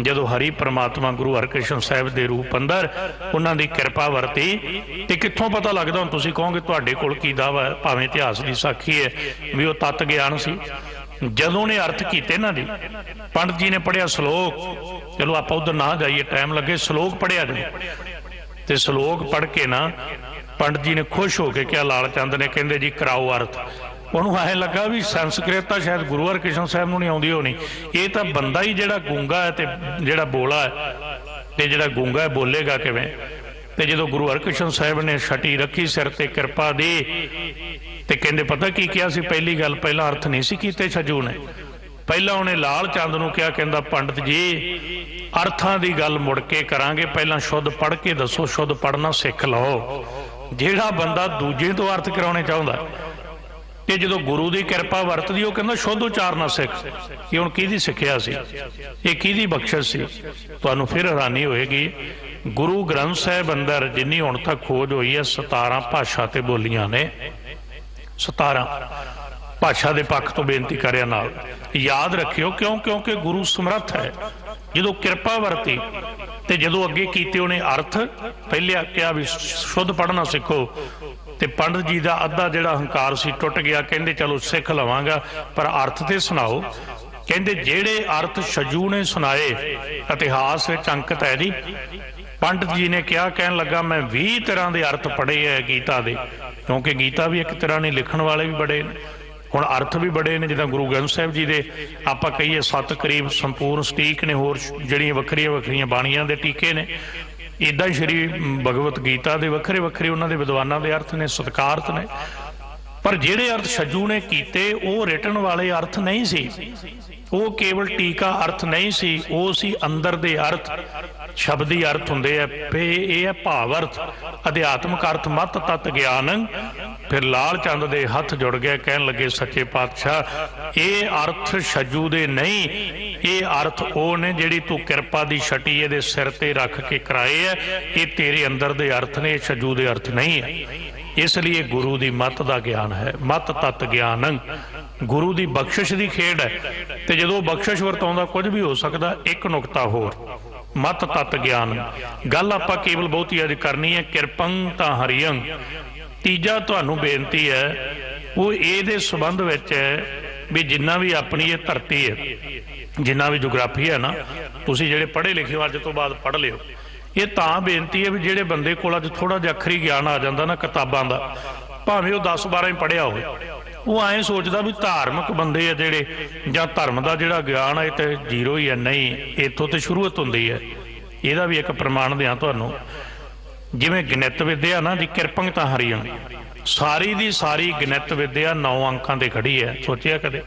ਜਦੋਂ ਹਰੀ ਪ੍ਰਮਾਤਮਾ ਗੁਰੂ ਹਰਕ੍ਰਿਸ਼ਨ ਸਾਹਿਬ ਦੇ ਰੂਪ ਅੰਦਰ ਉਹਨਾਂ ਦੀ ਕਿਰਪਾ ਵਰਤੀ। ਤੇ ਕਿੱਥੋਂ ਪਤਾ ਲੱਗਦਾ? ਹੁਣ ਤੁਸੀਂ ਕਹੋਗੇ ਤੁਹਾਡੇ ਕੋਲ ਕੀ ਦਾਵਾ ਹੈ, ਭਾਵੇਂ ਇਤਿਹਾਸ ਦੀ ਸਾਖੀ ਹੈ ਵੀ ਉਹ ਤਤ ਗਿਆਨ ਸੀ। ਜਦੋਂ ਨੇ ਅਰਥ ਕੀਤੇ ਨਾ ਜੀ, ਪੰਡਤ ਜੀ ਨੇ ਪੜ੍ਹਿਆ ਸ਼ਲੋਕ। ਚਲੋ ਆਪਾਂ ਉਧਰ ਨਾ ਜਾਈਏ, ਟਾਈਮ ਲੱਗੇ। ਸ਼ਲੋਕ ਪੜ੍ਹਿਆ ਜੀ, ਤੇ ਸ਼ਲੋਕ ਪੜ੍ਹ ਕੇ ਨਾ ਪੰਡਤ ਜੀ ਨੇ ਖੁਸ਼ ਹੋ ਕੇ ਕਿਹਾ, ਲਾਲ ਚੰਦ ਨੇ, ਕਹਿੰਦੇ ਜੀ ਕਰਾਓ ਅਰਥ। ਉਹਨੂੰ ਐਂ ਲੱਗਾ ਵੀ ਸੰਸਕ੍ਰਿਤ ਤਾਂ ਸ਼ਾਇਦ ਗੁਰੂ ਹਰਕ੍ਰਿਸ਼ਨ ਸਾਹਿਬ ਨੂੰ ਨਹੀਂ ਆਉਂਦੀ ਹੋਣੀ, ਇਹ ਤਾਂ ਬੰਦਾ ਹੀ ਜਿਹੜਾ ਗੂੰਗਾ ਹੈ ਤੇ ਜਿਹੜਾ ਬੋਲਾ ਹੈ, ਤੇ ਜਿਹੜਾ ਗੂੰਗਾ ਹੈ ਬੋਲੇਗਾ ਕਿਵੇਂ? ਤੇ ਜਦੋਂ ਗੁਰੂ ਹਰਕ੍ਰਿਸ਼ਨ ਸਾਹਿਬ ਨੇ ਛਟੀ ਰੱਖੀ ਸਿਰ ਤੇ ਕਿਰਪਾ ਦੀ, ਤੇ ਕਹਿੰਦੇ ਪਤਾ ਕੀ ਕਿਹਾ ਸੀ? ਪਹਿਲੀ ਗੱਲ, ਪਹਿਲਾਂ ਅਰਥ ਨਹੀਂ ਸੀ ਕੀਤੇ ਛੱਜੂ ਨੇ। ਪਹਿਲਾਂ ਉਹਨੇ ਲਾਲ ਚੰਦ ਨੂੰ ਕਿਹਾ, ਕਹਿੰਦਾ ਪੰਡਤ ਜੀ ਅਰਥਾਂ ਦੀ ਗੱਲ ਮੁੜ ਕੇ ਕਰਾਂਗੇ, ਪਹਿਲਾਂ ਸ਼ੁੱਧ ਪੜ੍ਹ ਕੇ ਦੱਸੋ, ਸ਼ੁੱਧ ਪੜ੍ਹਨਾ ਸਿੱਖ ਲਓ। ਜਿਹੜਾ ਬੰਦਾ ਦੂਜੇ ਤੋਂ ਅਰਥ ਕਰਾਉਣੇ ਚਾਹੁੰਦਾ, ਤੇ ਜਦੋਂ ਗੁਰੂ ਦੀ ਕਿਰਪਾ ਵਰਤਦੀ, ਉਹ ਕਹਿੰਦਾ ਸ਼ੁੱਧ ਉਚਾਰਨਾ ਸਿੱਖ। ਇਹ ਹੁਣ ਕਿਹਦੀ ਸਿੱਖਿਆ ਸੀ? ਇਹ ਕਿਹਦੀ ਬਖਸ਼ਿਸ਼ ਸੀ? ਤੁਹਾਨੂੰ ਫਿਰ ਹੈਰਾਨੀ ਹੋਏਗੀ, ਗੁਰੂ ਗ੍ਰੰਥ ਸਾਹਿਬ ਅੰਦਰ ਜਿੰਨੀ ਹੁਣ ਤੱਕ ਖੋਜ ਹੋਈ ਹੈ 17 ਭਾਸ਼ਾ ਤੇ ਬੋਲੀਆਂ ਨੇ। 17 ਭਾਸ਼ਾ ਦੇ ਪੱਖ ਤੋਂ ਬੇਨਤੀ ਕਰਿਆ ਨਾਲ ਯਾਦ ਰੱਖਿਓ। ਕਿਉਂ? ਕਿਉਂਕਿ ਗੁਰੂ ਸਮਰੱਥ ਹੈ। ਜਦੋਂ ਕਿਰਪਾ ਵਰਤੀ ਤੇ ਜਦੋਂ ਅੱਗੇ ਕੀਤੇ ਉਹਨੇ ਅਰਥ, ਪਹਿਲੇ ਕਿਹਾ ਵੀ ਸ਼ੁੱਧ ਪੜ੍ਹਨਾ ਸਿੱਖੋ, ਤੇ ਪੰਡਤ ਜੀ ਦਾ ਅੱਧਾ ਜਿਹੜਾ ਹੰਕਾਰ ਸੀ ਟੁੱਟ ਗਿਆ। ਕਹਿੰਦੇ ਚਲੋ ਸਿੱਖ ਲਵਾਂਗਾ, ਪਰ ਅਰਥ ਤੇ ਸੁਣਾਓ। ਕਹਿੰਦੇ ਜਿਹੜੇ ਅਰਥ ਛੱਜੂ ਨੇ ਸੁਣਾਏ ਇਤਿਹਾਸ ਵਿੱਚ ਅੰਕਿਤ ਹੈ ਜੀ। ਪੰਡਤ ਜੀ ਨੇ ਕਿਹਾ, ਕਹਿਣ ਲੱਗਾ ਮੈਂ 20 ਤਰ੍ਹਾਂ ਦੇ ਅਰਥ ਪੜ੍ਹੇ ਹੈ ਗੀਤਾ ਦੇ, ਕਿਉਂਕਿ ਗੀਤਾ ਵੀ ਇੱਕ ਤਰ੍ਹਾਂ ਨਹੀਂ, ਲਿਖਣ ਵਾਲੇ ਵੀ ਬੜੇ ਨੇ, ਹੁਣ ਅਰਥ ਵੀ ਬੜੇ ਨੇ। ਜਿੱਦਾਂ ਗੁਰੂ ਗ੍ਰੰਥ ਸਾਹਿਬ ਜੀ ਦੇ ਆਪਾਂ ਕਹੀਏ 7 ਕਰੀਬ ਸੰਪੂਰਨ ਸਟੀਕ ਨੇ, ਹੋਰ ਜਿਹੜੀਆਂ ਵੱਖਰੀਆਂ ਵੱਖਰੀਆਂ ਬਾਣੀਆਂ ਦੇ ਟੀਕੇ ਨੇ। ਇੱਦਾਂ ਹੀ ਸ਼੍ਰੀ ਭਗਵਤ ਗੀਤਾ ਦੇ ਵੱਖਰੇ ਵੱਖਰੇ ਉਹਨਾਂ ਦੇ ਵਿਦਵਾਨਾਂ ਦੇ ਅਰਥ ਨੇ, ਸਤਿਕਾਰਤ ਨੇ। पर ਜਿਹੜੇ अर्थ ਛੱਜੂ ਨੇ ਕੀਤੇ ਉਹ ਰਿਟਨ ਵਾਲੇ अर्थ नहीं सी, ਉਹ ਕੇਵਲ ਟੀਕਾ अर्थ नहीं सी, ਉਹ ਸੀ ਅੰਦਰ ਦੇ अर्थ। ਸ਼ਬਦੀ अर्थ ਹੁੰਦੇ ਆ, ਇਹ ਹੈ ਭਾਵ अर्थ, ਅਧਿਆਤਮਕ अर्थ ਮਤ ਤਤ ਗਿਆਨ। ਫਿਰ ਲਾਲ ਚੰਦ ਦੇ ਹੱਥ ਜੁੜ ਗਏ, ਕਹਿਣ ਲੱਗੇ ਸੱਚੇ ਪਾਤਸ਼ਾਹ ਇਹ अर्थ ਛੱਜੂ ਦੇ ਨਹੀਂ, ਇਹ अर्थ ਉਹ ਨੇ ਜਿਹੜੀ ਤੂੰ ਕਿਰਪਾ ਦੀ ਛਟੀ ਇਹਦੇ ਸਿਰ ਤੇ ਰੱਖ ਕੇ ਕਰਾਏ ਹੈ, ਇਹ ਤੇਰੇ ਅੰਦਰ ਦੇ अर्थ ਨੇ, ਇਹ ਛੱਜੂ ਦੇ अर्थ नहीं है। इस लिए गुरु की मत का ज्ञान है, मत तत् ज्ञान गुरु की बख्शिश की खेड है। तो जो बख्शिश वरताउंदा कुछ भी हो सकता। एक नुकता होर, मत तत् ज्ञान गल आपां केवल बहुती अज करनी है, किरपं तां हरियं। तीजा तुहानूं बेनती है वो ये संबंध विच है भी जिन्ना भी अपनी ये धरती है, जिन्ना भी जोग्राफी है ना, तुसीं जिहड़े पढ़े लिखे हो अज तो बाद पढ़ लिओ। ये तां बेनती है भी जिहड़े बंदे कोल अज थोड़ा जिहा अखरी ज्ञान आ जांदा ना किताबां दा, भावें वो 10-12 ही पढ़िया होवे, वो ऐ सोचदा भी धार्मिक बंदे आ जिहड़े जां धर्म दा जिहड़ा ज्ञान है ते जीरो ही है। नहीं, इत्थों ते शुरुआत हुंदी है। इहदा भी एक प्रमाण दियां तुहानूं, जिवें गणित विद्या ना जी, किरपं तां हरियं, सारी दी सारी गणित विद्या 9 अंकां ते खड़ी है। सोचिया कदे?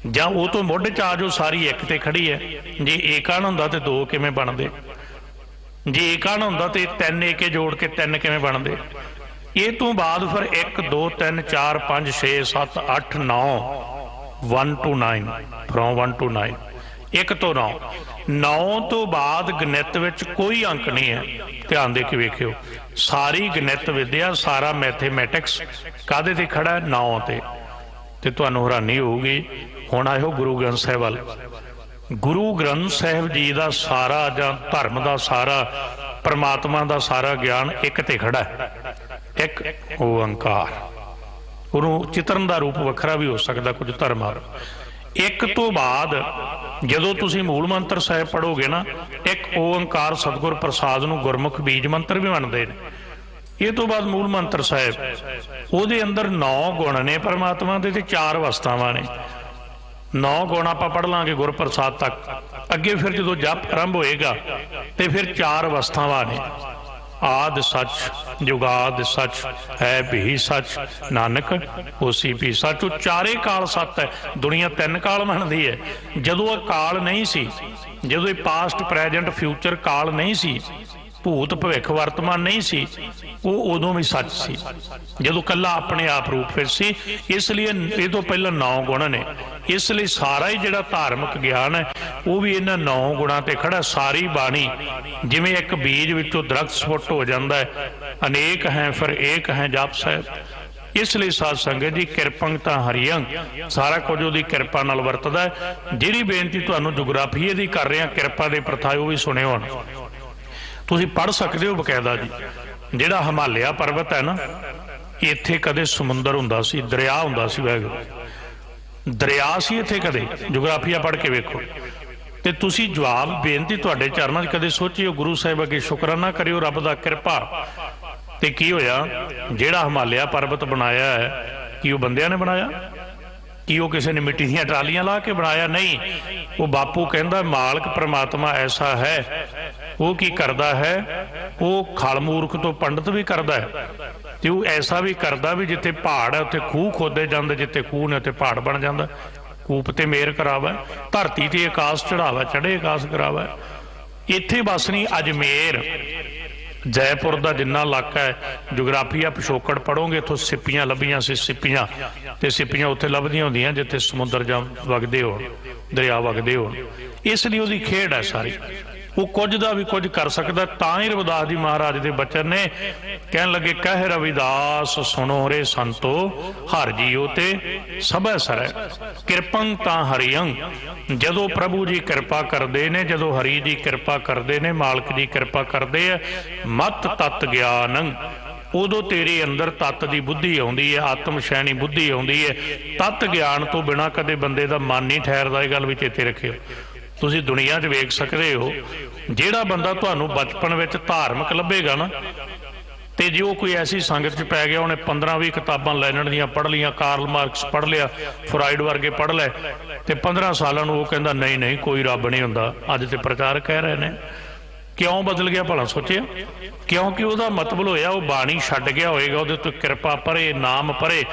जां वो तो मुੱਢ च आ जो सारी एक ते खड़ी है। जे एकाण हुंदा ते 2 किवें बनदे? जे एकाण हुंदा ते 3 एके जोड़ के 3 किवें बनदे? ये तो बाद फिर 1 2 3 4 5 6 7 8 9 1 to 9, फ्रॉम 1 to 9, 1 तो 9, 9 तो बाद गणित विच कोई अंक नहीं है। ध्यान दे के वेखियो, सारी गणित विद्या, सारा मैथेमैटिक्स काहदे ते खड़ा है? 9 ते तुहानूं हैरानी होऊगी। हुण आयो गुरु ग्रंथ साहिब वल। गुरु ग्रंथ साहिब जी का सारा जां धर्म का सारा, परमात्मा का सारा ज्ञान एक ते खड़ा है, एक ओंकार। उन्होंने चित्रण का रूप वखरा भी हो सकता कुछ धर्म। एक तो बाद जदों तुसीं मूल मंत्र साहिब पढ़ोगे ना, एक ओंकार सतगुर प्रसाद नूं गुरमुख बीज मंत्र भी मनते हैं। ये तो बाद मूल मंत्र साहिब, उहदे अंदर 9 गुण ने परमात्मा दे ते 4 अवस्थावां ने। 9 गुण आप पढ़ लांगे गुरप्रसाद तक। अगे फिर जो जप आरंभ होएगा तो फिर 4 अवस्थावां ने। आद सच, जुगाद सच, है भी सच, नानक होसी भी सच। वो 4 काल सत है। दुनिया 3 काल मनती है। जदों काल नहीं सी, जदों पास्ट प्रैजेंट फ्यूचर काल नहीं सी, भूत भविख वर्तमान नहीं सी, वो उदों भी सच सी जदों कला अपने आप रूप फिर सी। इसलिए ये तो पहला 9 गुण ने। इसलिए सारा ही जिहड़ा धार्मिक ज्ञान है वो भी इन्हां 9 गुणां ते खड़ा। सारी बाणी जिवें एक बीज विचों दरख्त स्फुट हो जाता है, अनेक हैं फिर एक हैं जप साहिब। इसलिए साध संगत जी, किरपं तां हरियं, सारा कुछ उहदी किरपा नाल वरतदा है। जिहड़ी बेनती तुहानूं जोग्राफी दी कर रहे हैं, किरपा दे प्रथाए वो भी सुणिओ। हुण तुसीं पढ़ सकते हो बकायदा जी। जिहड़ा हिमालय पर्वत है ना, इत्थे कदे समुंदर हुंदा सी, दरिया हुंदा सी, वाहिगुरू दरिया सी इत्थे कदे। जोग्राफिया पढ़ के वेखो ते तुसीं जवाब बेनती तुहाडे चरनां 'च कदे सोचिओ, गुरु साहिब अगे शुकराना करिओ रब दा किरपा। ते की होया? जिहड़ा हिमालय पर्वत बनाया है, कि वो बंदियां ने बनाया? कि वो किसी ने मिट्टी दीयां टालियां ला के बनाया? नहीं। वो बापू कहंदा मालक परमात्मा ऐसा है, वो की करदा है, वो खल मूर्ख तो पंडित भी करदा है। ते वो ऐसा भी करदा भी जिथे पहाड़ है उत्थे खूह खोदे जांदे, जिथे खूह ने उत्थे पहाड़ बन जांदा। कूप ते मेर करावा, धरती ते आकाश चढ़ावा, चढ़े आकाश करावा। इत्थे बस नहीं, अजमेर जयपुर का जिन्ना इलाका है, जोग्राफिया पिछोकड़ पढ़ोगे इत्थों सिप्पियां लभियां सी। सिप्पियां ते सिप्पियां उत्थे लभदियां होंदियां जिथे समुद्र जां वगदे हो, दरिया वगदे हो। इसलिए उसकी खेड है सारी। वो कुछ का भी कुछ कर सकता। तां ही रविदास जी महाराज के बचन ने कहन लगे, कह रविदास सुनो रे संतो, हर जीओ ते सबै सरै, किरपं तां हरियं। जदों प्रभु जी कृपा करते ने, जदों हरि जी कृपा करते ने, मालक जी कृपा करते हैं, मत तत् ज्ञान, उदों तेरे अंदर तत्त की बुद्धि आउंदी है, आत्म शैनी बुद्धि आउंदी है। तत्त ज्ञान तो बिना कदे बंदे का मन नहीं ठहरदा। इह गल भी चेते रखिओ। तुसीं दुनिया 'च वेख सकते हो, जिहड़ा बंदा तुहानूं बचपन विच धार्मिक लभेगा ना, तो जो कोई ऐसी संगत 'च पै गया, उन्हें 15-20 किताबां लैनन दियां पढ़ लियां, कार्ल मार्क्स पढ़ लिया, फ्राइड वर्गे पढ़ लै, तो 15 सालों वो कहता नहीं नहीं कोई रब नहीं हुंदा। अज तो प्रचार कह रहे हैं क्यों बदल गया भला सोचिया? क्योंकि ਉਹਦਾ ਮਤਲਬ ਹੋਇਆ ਉਹ ਬਾਣੀ ਛੱਡ ਗਿਆ ਹੋਏਗਾ, ਉਹਦੇ ਤੋਂ ਕਿਰਪਾ ਪਰੇ ਨਾਮ ਪਰੇ,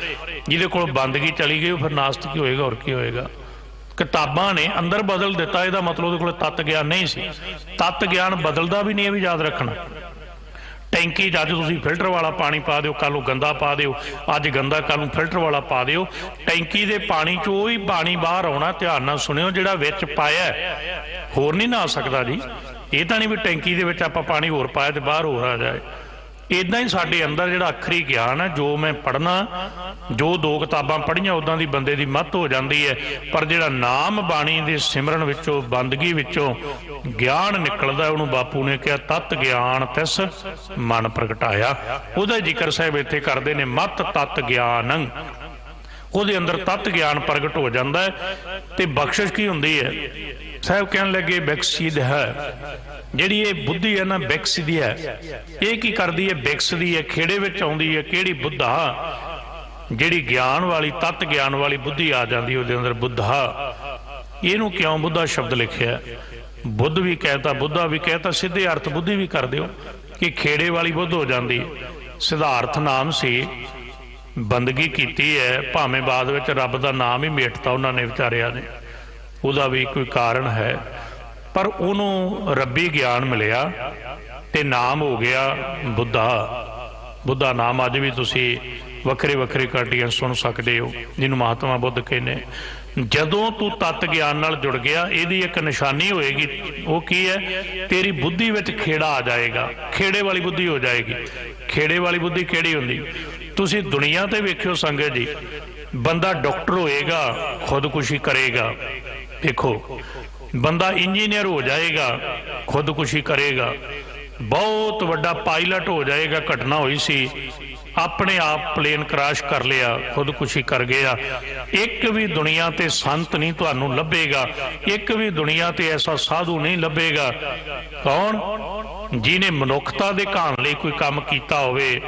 ਜਿਹਦੇ ਕੋਲ ਬੰਦਗੀ ਚਲੀ ਗਈ ਉਹ ਫਿਰ ਨਾਸਤਿਕ ਹੀ ਹੋਏਗਾ, ਹੋਰ ਕੀ ਹੋਏਗਾ। ਕਿਤਾਬਾਂ ਨੇ ਅੰਦਰ ਬਦਲ ਦਿੱਤਾ, ਇਹਦਾ ਮਤਲਬ ਉਹਦੇ ਕੋਲ ਤੱਤ ਗਿਆਨ ਨਹੀਂ ਸੀ। ਤੱਤ ਗਿਆਨ ਬਦਲਦਾ ਵੀ ਨਹੀਂ, ਇਹ ਵੀ ਯਾਦ ਰੱਖਣਾ। ਟੈਂਕੀ 'ਚ ਅੱਜ ਤੁਸੀਂ ਫਿਲਟਰ ਵਾਲਾ ਪਾਣੀ ਪਾ ਦਿਓ, ਕੱਲ੍ਹ ਨੂੰ ਗੰਦਾ ਪਾ ਦਿਓ, ਅੱਜ ਗੰਦਾ ਕੱਲ੍ਹ ਨੂੰ ਫਿਲਟਰ ਵਾਲਾ ਪਾ ਦਿਓ, ਟੈਂਕੀ ਦੇ ਪਾਣੀ 'ਚ ਉਹੀ ਪਾਣੀ ਬਾਹਰ ਆਉਣਾ। ਧਿਆਨ ਨਾਲ ਸੁਣਿਓ, ਜਿਹੜਾ ਵਿੱਚ ਪਾਇਆ ਹੋਰ ਨਹੀਂ ਨਾ ਆ ਸਕਦਾ ਜੀ। ਇਹ ਤਾਂ ਨਹੀਂ ਵੀ ਟੈਂਕੀ ਦੇ ਵਿੱਚ ਆਪਾਂ ਪਾਣੀ ਹੋਰ ਪਾਇਆ ਤੇ ਬਾਹਰ ਹੋਰ ਆ ਜਾਏ। ਇੱਦਾਂ ਹੀ ਸਾਡੇ ਅੰਦਰ ਜਿਹੜਾ ਅੱਖਰੀ ਗਿਆਨ ਹੈ, ਜੋ ਮੈਂ ਪੜ੍ਹਨਾ, ਜੋ 2 ਕਿਤਾਬਾਂ ਪੜ੍ਹੀਆਂ ਉੱਦਾਂ ਦੀ ਬੰਦੇ ਦੀ ਮੱਤ ਹੋ ਜਾਂਦੀ ਹੈ। ਪਰ ਜਿਹੜਾ ਨਾਮ ਬਾਣੀ ਦੇ ਸਿਮਰਨ ਵਿੱਚੋਂ, ਬੰਦਗੀ ਵਿੱਚੋਂ ਗਿਆਨ ਨਿਕਲਦਾ, ਉਹਨੂੰ ਬਾਪੂ ਨੇ ਕਿਹਾ ਤਤ ਗਿਆਨ ਤਿਸ ਮਨ ਪ੍ਰਗਟਾਇਆ। ਉਹਦਾ ਜ਼ਿਕਰ ਸਾਹਿਬ ਇੱਥੇ ਕਰਦੇ ਨੇ, ਮਤ ਤਤ ਗਿਆਨੰ। ਉਹਦੇ ਅੰਦਰ ਤਤ ਗਿਆਨ ਪ੍ਰਗਟ ਹੋ ਜਾਂਦਾ ਹੈ। ਤੇ ਬਖਸ਼ਿਸ਼ ਕੀ ਹੁੰਦੀ ਹੈ? ਸਾਹਿਬ ਕਹਿਣ ਲੱਗੇ ਵਿਕਸਿਤ ਹੈ। ਜਿਹੜੀ ਇਹ ਬੁੱਧੀ ਹੈ ਨਾ, ਵਿਕਸਦੀ ਹੈ। ਇਹ ਕੀ ਕਰਦੀ ਹੈ? ਵਿਕਸਦੀ ਹੈ, ਖੇੜੇ ਵਿੱਚ ਆਉਂਦੀ ਹੈ। ਕਿਹੜੀ? ਬੁੱਧਾ। ਜਿਹੜੀ ਗਿਆਨ ਵਾਲੀ, ਤਤ ਗਿਆਨ ਵਾਲੀ ਬੁੱਧੀ ਆ ਜਾਂਦੀ ਉਹਦੇ ਅੰਦਰ, ਬੁੱਧਾ। ਇਹਨੂੰ ਕਿਉਂ ਬੁੱਧਾ ਸ਼ਬਦ ਲਿਖਿਆ? ਬੁੱਧ ਵੀ ਕਹਿਤਾ, ਬੁੱਧਾ ਵੀ ਕਹਿਤਾ, ਸਿੱਧੇ ਅਰਥ ਬੁੱਧੀ ਵੀ ਕਰ ਦਿਓ ਕਿ ਖੇੜੇ ਵਾਲੀ ਬੁੱਧ ਹੋ ਜਾਂਦੀ। ਸਿਧਾਰਥ ਨਾਮ ਸੀ, ਬੰਦਗੀ ਕੀਤੀ ਹੈ, ਭਾਵੇਂ ਬਾਅਦ ਵਿੱਚ ਰੱਬ ਦਾ ਨਾਮ ਹੀ ਮੇਟਤਾ ਉਹਨਾਂ ਨੇ, ਵਿਚਾਰਿਆਂ ਨੇ। ਉਹਦਾ ਵੀ ਕੋਈ ਕਾਰਨ ਹੈ, ਪਰ ਉਹਨੂੰ ਰੱਬੀ ਗਿਆਨ ਮਿਲਿਆ ਤੇ ਨਾਮ ਹੋ ਗਿਆ ਬੁੱਧਾ। ਬੁੱਧਾ ਨਾਮ ਅੱਜ ਵੀ ਤੁਸੀਂ ਵੱਖਰੇ ਵੱਖਰੇ ਕਾਟੀਆਂ ਸੁਣ ਸਕਦੇ ਹੋ, ਜਿਹਨੂੰ ਮਹਾਤਮਾ ਬੁੱਧ ਕਹਿੰਦੇ। ਜਦੋਂ ਤੂੰ ਤਤ ਗਿਆਨ ਨਾਲ ਜੁੜ ਗਿਆ, ਇਹਦੀ ਇੱਕ ਨਿਸ਼ਾਨੀ ਹੋਏਗੀ। ਉਹ ਕੀ ਹੈ? ਤੇਰੀ ਬੁੱਧੀ ਵਿੱਚ ਖੇੜਾ ਆ ਜਾਏਗਾ, ਖੇੜੇ ਵਾਲੀ ਬੁੱਧੀ ਹੋ ਜਾਏਗੀ। ਖੇੜੇ ਵਾਲੀ ਬੁੱਧੀ ਕਿਹੜੀ ਹੁੰਦੀ? ਤੁਸੀਂ ਦੁਨੀਆ ਤੇ ਵੇਖਿਓ ਸੰਗਤ ਜੀ, ਬੰਦਾ ਡਾਕਟਰ ਹੋਏਗਾ, ਖੁਦਕੁਸ਼ੀ ਕਰੇਗਾ। ਦੇਖੋ, ਬੰਦਾ ਇੰਜੀਨੀਅਰ ਹੋ ਜਾਏਗਾ, ਖੁਦਕੁਸ਼ੀ ਕਰੇਗਾ। ਬਹੁਤ ਵੱਡਾ ਪਾਇਲਟ ਹੋ ਜਾਏਗਾ, ਘਟਨਾ ਹੋਈ ਸੀ, ਆਪਣੇ ਆਪ ਪਲੇਨ ਕ੍ਰੈਸ਼ ਕਰ ਲਿਆ, ਖੁਦਕੁਸ਼ੀ ਕਰ ਗਿਆ। ਇੱਕ ਵੀ ਦੁਨੀਆ ਤੇ ਸੰਤ ਨਹੀਂ ਤੁਹਾਨੂੰ ਲੱਭੇਗਾ, ਇੱਕ ਵੀ ਦੁਨੀਆ ਤੇ ਐਸਾ ਸਾਧੂ ਨਹੀਂ ਲੱਭੇਗਾ। ਕੌਣ? ਜਿਹਨੇ ਮਨੁੱਖਤਾ ਦੇ ਘਾਣ ਲਈ ਕੋਈ ਕੰਮ ਕੀਤਾ ਹੋਵੇ।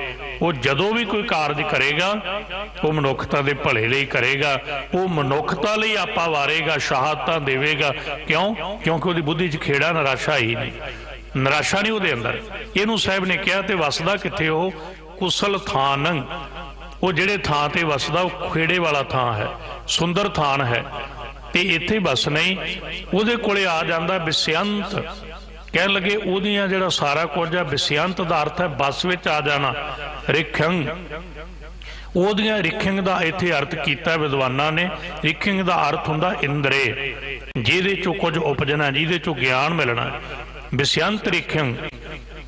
ਉਹ ਜਦੋਂ ਵੀ ਕੋਈ ਕਾਰਜ ਕਰੇਗਾ, ਉਹ ਮਨੁੱਖਤਾ ਦੇ ਭਲੇ ਲਈ ਕਰੇਗਾ, ਉਹ ਮਨੁੱਖਤਾ ਲਈ ਆਪਾ ਵਾਰੇਗਾ, ਸ਼ਹਾਦਤਾਂ ਦੇਵੇਗਾ। ਕਿਉਂ? ਕਿਉਂਕਿ ਉਹਦੀ ਬੁੱਧੀ 'ਚ ਖੇੜਾ, ਨਿਰਾਸ਼ਾ ਹੀ ਨਹੀਂ, ਨਿਰਾਸ਼ਾ ਨਹੀਂ ਉਹਦੇ ਅੰਦਰ। ਇਹਨੂੰ ਸਾਹਿਬ ਨੇ ਕਿਹਾ ਤੇ ਵਸਦਾ ਕਿੱਥੇ? ਉਹ ਕੁਸਲ ਥਾਨੰ। ਉਹ ਜਿਹੜੇ ਥਾਂ ਤੇ ਵਸਦਾ, ਉਹ ਖੇੜੇ ਵਾਲਾ ਥਾਂ ਹੈ, ਸੁੰਦਰ ਥਾਨ ਹੈ। ਤੇ ਇੱਥੇ ਬਸ ਨਹੀਂ, ਉਹਦੇ ਕੋਲੇ ਆ ਜਾਂਦਾ ਬਿਸਿਅੰਤ। ਕਹਿਣ ਲੱਗੇ ਉਹਦੀਆਂ ਜਿਹੜਾ ਸਾਰਾ ਕੁਝ ਹੈ, ਬਿਸਿਅੰਤ ਦਾ ਅਰਥ ਹੈ ਬਸ ਵਿੱਚ ਆ ਜਾਣਾ, ਰਿਖੰਗ। ਉਹਦੀਆਂ ਰਿਖੰਗ ਦਾ ਇੱਥੇ ਅਰਥ ਕੀਤਾ ਵਿਦਵਾਨਾਂ ਨੇ। ਰਿਖੰਗ ਦਾ ਅਰਥ ਹੁੰਦਾ ਇੰਦਰੇ, ਜਿਹਦੇ ਚੋਂ ਕੁਝ ਉਪਜਣਾ, ਜਿਹਦੇ ਚੋਂ ਗਿਆਨ ਮਿਲਣਾ। ਬਿਸਿਅੰਤ ਰਿਖੰਗ,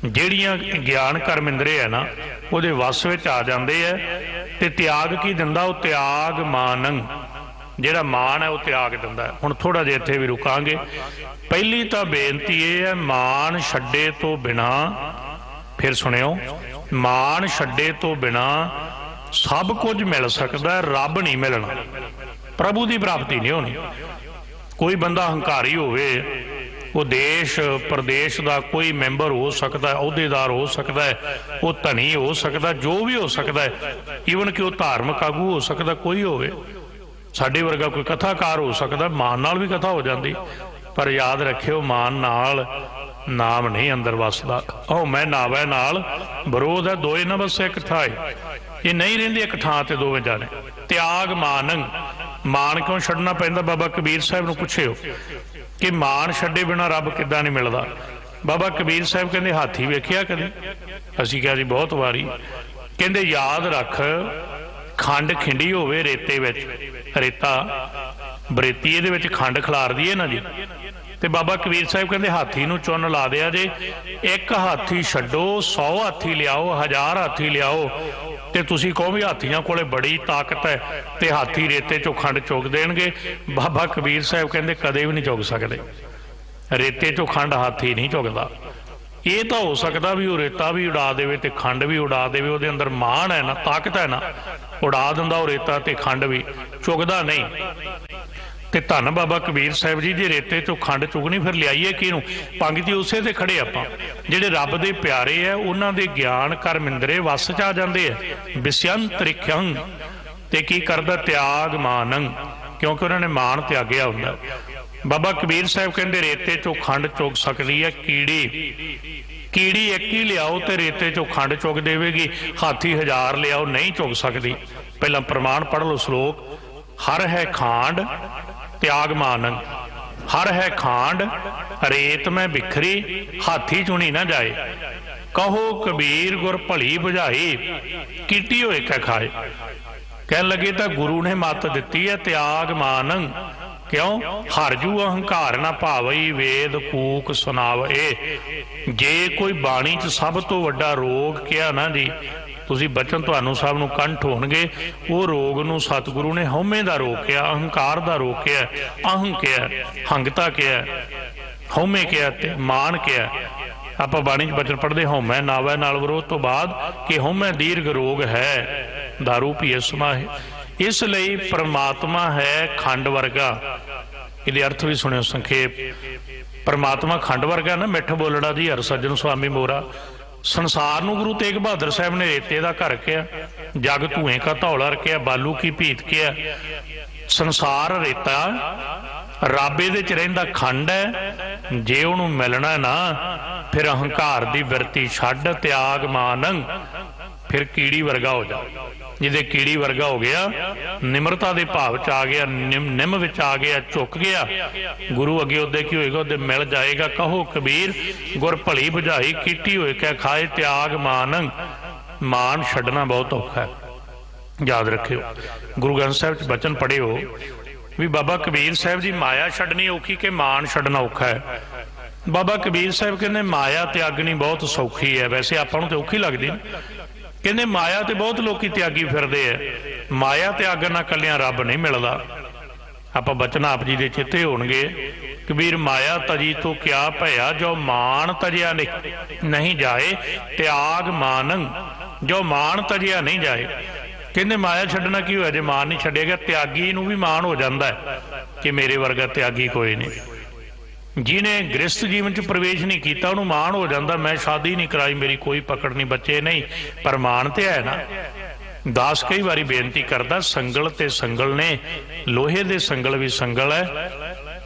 ਜਿਹੜੀਆਂ ਗਿਆਨ ਕਰਮ ਇੰਦਰੇ ਹੈ ਨਾ, ਉਹਦੇ ਵਸ ਵਿੱਚ ਆ ਜਾਂਦੇ ਹੈ। ਤੇ ਤਿਆਗ ਕੀ ਦਿੰਦਾ? ਉਹ ਤਿਆਗ ਮਾਨੰ, ਜਿਹੜਾ ਮਾਨ ਹੈ ਉਹ ਤਿਆਗ ਦਿੰਦਾ। ਹੁਣ ਥੋੜਾ ਜਿਹਾ ਇੱਥੇ ਵੀ ਰੁਕਾਂਗੇ। ਪਹਿਲੀ ਤਾਂ ਬੇਨਤੀ ਇਹ ਹੈ, ਮਾਨ ਛੱਡੇ ਤੋਂ ਬਿਨਾ, ਫਿਰ ਸੁਣਿਓ, ਮਾਨ ਛੱਡੇ ਤੋਂ ਬਿਨਾ ਸਭ ਕੁਝ ਮਿਲ ਸਕਦਾ, ਰੱਬ ਨਹੀਂ ਮਿਲਣਾ, ਪ੍ਰਭੂ ਦੀ ਪ੍ਰਾਪਤੀ ਨਹੀਂ ਹੋਣੀ। ਕੋਈ ਬੰਦਾ ਹੰਕਾਰੀ ਹੋਵੇ, ਉਹ ਦੇਸ਼ ਪ੍ਰਦੇਸ਼ ਦਾ ਕੋਈ ਮੈਂਬਰ ਹੋ ਸਕਦਾ, ਅਹੁਦੇਦਾਰ ਹੋ ਸਕਦਾ, ਉਹ ਧਨੀ ਹੋ ਸਕਦਾ, ਜੋ ਵੀ ਹੋ ਸਕਦਾ, ਈਵਨ ਕਿ ਉਹ ਧਾਰਮਿਕ ਆਗੂ ਹੋ ਸਕਦਾ, ਕੋਈ ਹੋਵੇ, ਸਾਡੇ ਵਰਗਾ ਕੋਈ ਕਥਾਕਾਰ ਹੋ ਸਕਦਾ। ਮਾਨ ਨਾਲ ਵੀ ਕਥਾ ਹੋ ਜਾਂਦੀ, ਪਰ ਯਾਦ ਰੱਖਿਓ, ਮਾਨ ਨਾਲ ਨਾਮ ਨਹੀਂ ਅੰਦਰ ਵਸਦਾ। ਉਹ ਮੈਂ ਨਾਵੈ ਨਾਲ ਵਿਰੋਧ ਹੈ, ਦੋਏ ਨਾ ਵਸੇ ਇੱਕ ਥਾਏ। ਇਹ ਨਹੀਂ ਰਹਿੰਦੇ ਇੱਕ ਥਾਂ ਤੇ ਦੋਵੇਂ ਜਾਣੇ। ਤਿਆਗ ਮਾਨੰ। ਮਾਨ ਕਿਉਂ ਛੱਡਣਾ ਪੈਂਦਾ? ਬਾਬਾ ਕਬੀਰ ਸਾਹਿਬ ਨੂੰ ਪੁੱਛਿਓ ਕਿ ਮਾਨ ਛੱਡੇ ਬਿਨਾਂ ਰੱਬ ਕਿੱਦਾਂ ਨਹੀਂ ਮਿਲਦਾ। ਬਾਬਾ ਕਬੀਰ ਸਾਹਿਬ ਕਹਿੰਦੇ ਹਾਥੀ ਵੇਖਿਆ ਕਦੇ? ਅਸੀਂ ਕਿਹਾ ਜੀ ਬਹੁਤ ਵਾਰੀ। ਕਹਿੰਦੇ ਯਾਦ ਰੱਖ, ਖੰਡ ਖਿੰਡੀ ਹੋਵੇ ਰੇਤੇ ਵਿੱਚ, ਰੇਤਾ ਬਰੇਤੀ ਇਹਦੇ ਵਿੱਚ ਖੰਡ ਖਿਲਾਰਦੀ ਹੈ ਨਾ ਜੀ, ਤੇ ਬਾਬਾ ਕਬੀਰ ਸਾਹਿਬ ਕਹਿੰਦੇ ਹਾਥੀ ਨੂੰ ਚੁੰਨ ਲਾ ਦਿਆ ਜੇ। ਇੱਕ ਹਾਥੀ ਛੱਡੋ, 100 ਹਾਥੀ ਲਿਆਓ, 1000 ਹਾਥੀ ਲਿਆਓ, ਤੇ ਤੁਸੀਂ ਕਹੋ ਵੀ ਹਾਥੀਆਂ ਕੋਲੇ ਬੜੀ ਤਾਕਤ ਹੈ ਤੇ ਹਾਥੀ ਰੇਤੇ ਚੋਂ ਖੰਡ ਚੁੱਕ ਦੇਣਗੇ। ਬਾਬਾ ਕਬੀਰ ਸਾਹਿਬ ਕਹਿੰਦੇ ਕਦੇ ਵੀ ਨਹੀਂ ਚੁੱਕ ਸਕਦੇ, ਰੇਤੇ ਚੋਂ ਖੰਡ ਹਾਥੀ ਨਹੀਂ ਚੁੱਕਦਾ। ਇਹ ਤਾਂ ਹੋ ਸਕਦਾ ਵੀ ਉਹ ਰੇਤਾ ਵੀ ਉਡਾ ਦੇਵੇ ਤੇ ਖੰਡ ਵੀ ਉਡਾ ਦੇਵੇ, ਉਹਦੇ ਅੰਦਰ ਮਾਣ ਹੈ ਨਾ, ਤਾਕਤ ਹੈ ਨਾ, ਉਡਾ ਦਿੰਦਾ ਉਹ ਰੇਤਾ ਤੇ ਖੰਡ ਵੀ, ਚੁੱਕਦਾ ਨਹੀਂ। ਤੇ ਧੰਨ ਬਾਬਾ ਕਬੀਰ ਸਾਹਿਬ ਜੀ, ਜੇ ਰੇਤੇ ਚੋਂ ਖੰਡ ਚੁਗਣੀ ਫਿਰ ਲਿਆਈਏ ਕਿਹਨੂੰ? ਪੰਗਤੀ ਉਸੇ ਤੇ ਖੜੇ ਆਪਾਂ। ਜਿਹੜੇ ਰੱਬ ਦੇ ਪਿਆਰੇ ਹੈ, ਉਹਨਾਂ ਦੇ ਗਿਆਨ ਕਰਮ ਇੰਦਰੇ ਵਸ ਚ ਆ ਜਾਂਦੇ ਹੈ। ਬਿਸਿਅੰਤ ਰਿਖੰਗ। ਤੇ ਕੀ ਕਰਦਾ? ਤਿਆਗ ਮਾਨੰ, ਕਿਉਂਕਿ ਉਹਨਾਂ ਨੇ ਮਾਨ ਤਿਆਗਿਆ ਹੁੰਦਾ। बाबा कबीर साहब कहते रेते चो खंड चुग सकती है कीड़ी, कीड़ी एक ही लियाओ तो रेते चो खंड चुग देगी, हाथी 1000 लियाओ नहीं चुग सकती। पहला प्रमाण पढ़ लो श्लोक, हर है खांड त्याग मानंग, हर है खांड रेत में बिखरी हाथी चुनी ना जाए, कहो कबीर गुर भली बुझाई कीटी होए कै खाए। कह लगे तो गुरु ने मत दिती है त्याग मानंग, क्यों हरजू अहंकार ना भावई वेद कूक सुनावे। जे कोई बाणी च सब तो वड्डा रोग किया ना जी, तुसी बचन तुहानू सब नू कंठ होणगे, वो रोग नू सतगुरु ने हउमे दा रोग किया, अहंकार दा रोग किया, अहं किया, हंगता किया, हउमे किया ते मान किया। आपां बाणी च बचन पढ़दे हउमै नावै नाल विरोध तो बाद कि हउमै दीर्घ रोग है दारू पीए समाहे। इसलिए परमात्मा है खंड वर्गा, ये अर्थ भी सुनियो संखेप। परमात्मा खंड वर्गा ना, मिठ बोलड़ा जी हर सज्जन स्वामी मोरा। संसार नू गुरु तेग बहादुर साहब ने रेते का घर किया, जग धुएं का धौला रखिया, बालू की भीत किया। संसार रेता रब इहदे च रहिंदा खंड है, जे उहनूं मिलना ना फिर अहंकार दी बिरती छड्ड त्याग मानंग, फिर कीड़ी वर्गा हो जा। जिदे कीड़ी वर्गा हो गया, निमरता के भाव च आ गया, निम विच आ गया, झुक गया, गुरु अगे उदे की होएगा, उदे मिल जाएगा। कहो कबीर गुर भली बुझाई कीटी होए कै खाए त्याग मानंग। मान छड्डना बहुत औखा है, याद रखियो। गुरु ग्रंथ साहिब च बचन पढ़ियो भी बाबा कबीर साहब जी माया छड्डनी औखी कि मान छड्डना औखा है। बाबा कबीर साहब कहते माया त्यागनी बहुत सौखी है, वैसे आपां नूं ते औखी लगदी, कहते माया तो बहुत लोग त्यागी फिरदे है, माया त्यागन नाल कलियां रब नहीं मिलदा। आपां बचन आप जी दे चिते होणगे, कबीर माया तजी तो क्या भया जो मान तजिया नहीं जाए, त्याग मानंग जो मान तजिया नहीं जाए। कहते माया छड्डना की होया, जे मान नहीं छड्डिया गया, त्यागी नूं भी मान हो जांदा है कि मेरे वर्गा त्यागी कोई नहीं। जिन्हें गृहस्थ जीवन च प्रवेश नहीं किया उन्होंने मान हो जाता, मैं शादी नहीं कराई, मेरी कोई पकड़ नहीं, बच्चे नहीं, पर मान तो है ना। दास कई बारी बेनती करता, संगल ते संगल ने, लोहे दे संगल भी संगल है,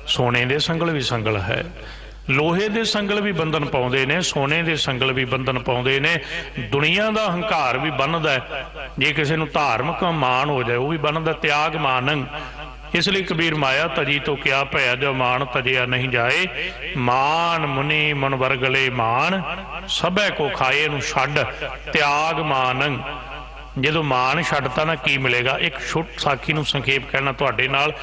सोने दे संगल भी संगल है। लोहे दे संगल भी बंधन पाउंदे ने, सोने दे संगल भी बंधन पाउंदे ने। दुनिया का हंकार भी बनदा है, जे किसी नूं धार्मिक मान हो जाए वो भी बनदा। त्याग मानंग, इसलिए कबीर माया तजी तो क्या भया जो मान तजिया नहीं जाए। मान मुनि मन वर्गले मान, सबे को खाए नूं छड्ड त्याग मानंग। जो मान छड्डता ना की मिलेगा। एक छुट साखी नूं संखेप कहना तुहाडे नाल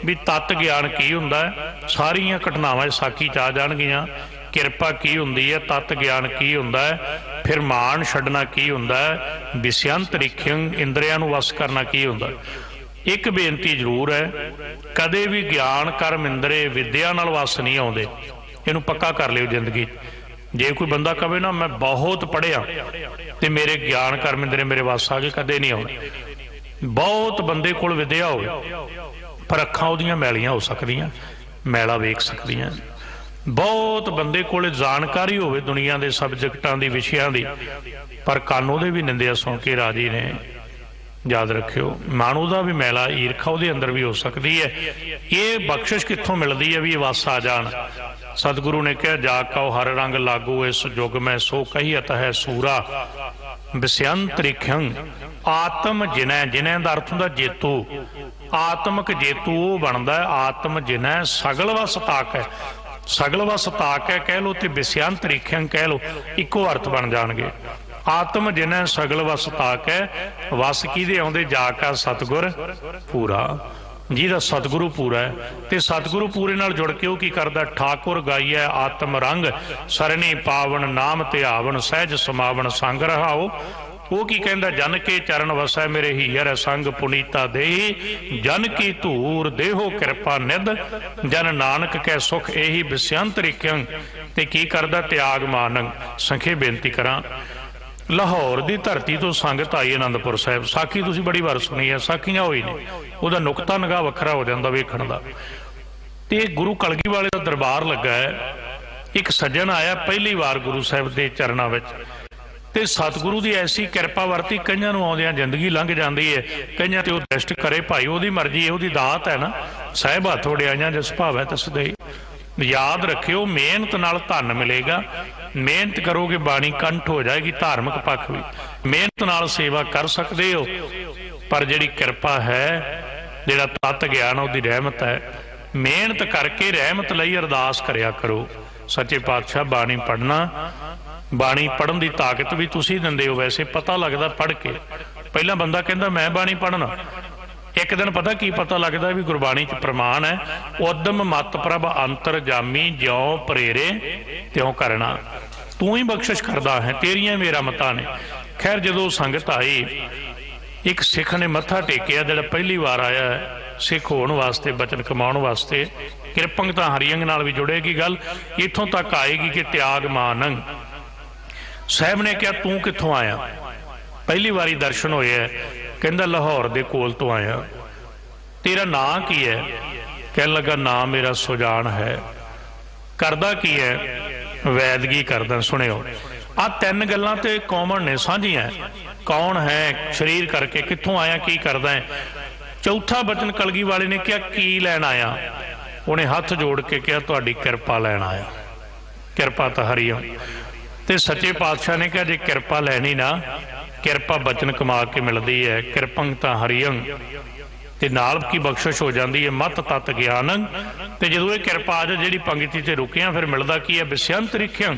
भी तत्त ज्ञान की हुंदा है, सारियां घटनावां साखी च आ जाणगियां। किरपा की हुंदी है, तत्त ज्ञान की हुंदा है, फिर मान छड्डना की हुंदा है, विषयंत रिखियंग इंद्रियां नूं वस करना की हुंदा है। एक बेनती जरूर है, कदे भी ज्ञान कर्म इंद्रे विद्या नाल वस नहीं आउंदे, इहनूं पक्का कर लिओ जिंदगी। जे कोई बंदा कहे ना मैं बहुत पढ़िया ते मेरे ज्ञान कर्म इंद्रे मेरे वस आ गए, कदे नहीं आउंदे। बहुत बंदे कोल विद्या होवे पर अखां उहदियां मैलियां हो सकदियां, मैला वेख सकदियां। बहुत बंदे कोल जानकारी होवे दुनिया के सबजैक्टां दी, विषयां दी, पर कंन उहदे भी निंदिया सुण के राजी ने। याद रखियो, मानू का भी मैला ईरखा उहदे अंदर भी हो सकती है। ये बख्शिश कित्थों मिलती है भी वस आ जान। सतगुरु ने कहा जा कहो हर रंग लागू इस युग में, सो कहीअत है सूरा विषयंत रिखंग। आत्म जिनै, जिनै दा अर्थ हुंदा जेतू, आत्मक जेतू वो बनता है आत्म जिनै सगल वस ताक है। सगल वस ताक है कह लो तो विषयंत रिखंग कह लो, इको अर्थ बन जाणगे। आत्म जिन्हें सगल वस ताक है, वस किहदे आउंदे जाका सतगुर पूरा, जिहदा सतगुरु पूरा है। ते सतगुरु पूरे नाल जुड़ के वो की करदा, ठाकुर गाइए आत्म रंग सरनी पावन नाम ध्यावन सहज समावन संग रहाओ। वो की कहंदा, जन के चरण वसै मेरे हीयर संग पुनीता देही, जन की धूर देहो कृपा निध, जन नानक कै सुख एही विषयंत रिखंग। ते की करदा, त्याग मानंग। संखे बेनती करा, लाहौर की धरती तो संगत आई आनंदपुर साहिब। साखी तुसीं बड़ी बार सुनी है, साखियां होई ने, उहदा नुकता निगाह वखरा हो जाता वेखण दा। ते गुरु कलगी वाले का दरबार लगा है। एक सज्जन आया पहली बार गुरु साहिब के चरणों में, तो सतगुरु की ऐसी किरपा वरती, कईयां नूं आउंदियां जिंदगी लंघ जाती है, कईयां ते वो दृष्ट करे भाई, वो मर्जी है, वो दात है ना। ਸਾਹਿਬ ਹੱਥ ਵਡਿਆਈਆਂ ਜਿਸ ਭਾਵੈ ਤਿਸ ਦੇਈ। याद रखियो मेहनत नाल धन मिलेगा, मेहनत करोगे बाणी कंठ हो जाएगी। धार्मिक पक्ष भी मेहनत नाल सेवा कर सकते हो, पर जिहड़ी किरपा है, जिहड़ा तत ज्ञान उहदी रहमत है, मेहनत करके रहमत लई अरदास करया करो। सच्चे पातशाह बाणी पढ़ना, बाणी पढ़न की ताकत भी तुसीं दिंदे हो। वैसे पता लगदा पढ़ के, पहला बंदा कहंदा मैं बाणी पढ़ना, एक दिन पता की पता लगता भी गुरबाणी च प्रमाण है, उदम मत प्रभ अंतर जामी, ज्यों प्रेरे त्यों करना। तू ही बख्शिश करदा है, तेरियां मेरा मतां ने। खैर जदों संगत आई, एक सिख ने मत्था टेकिया, जिहड़ा पहली बार आया सिख होने वास्ते, बचन कमाउण वास्ते। किरपंग तां हरियंग नाल भी जुड़ेगी गल, इत्थों तक आएगी कि त्याग मानंग। साहब ने कहा तू कित्थों आया? पहली बारी दर्शन होए है, कहंदा लाहौर दे कोल तो आया। तेरा नां की है? कहन लगा नां मेरा सुजान है। करदा की है? वैदगी करदा। सुनियो आ तीन गल्लां ते कॉमन ने, साझियां। कौन है, शरीर करके, कित्थों आया, की करदा है। चौथा बचन कलगी वाले ने कहा की लैण आया? उन्हें हाथ जोड़ के कहा तुहाडी किरपा लैण आया। किरपा तो हरिओम। ते सच्चे पातशाह ने कहा जे किरपा लैनी ना, किरपा बचन कमा के मिलती है। किरपंग तां हरियंग, ते नाल की बख्शिश हो जाती है। मत तत ज्ञानंग। ते जदों ये किरपा आ जाए, जिहड़ी पंक्ति ते रुकिया, फिर मिलता की है विषयंत रिख्यंग।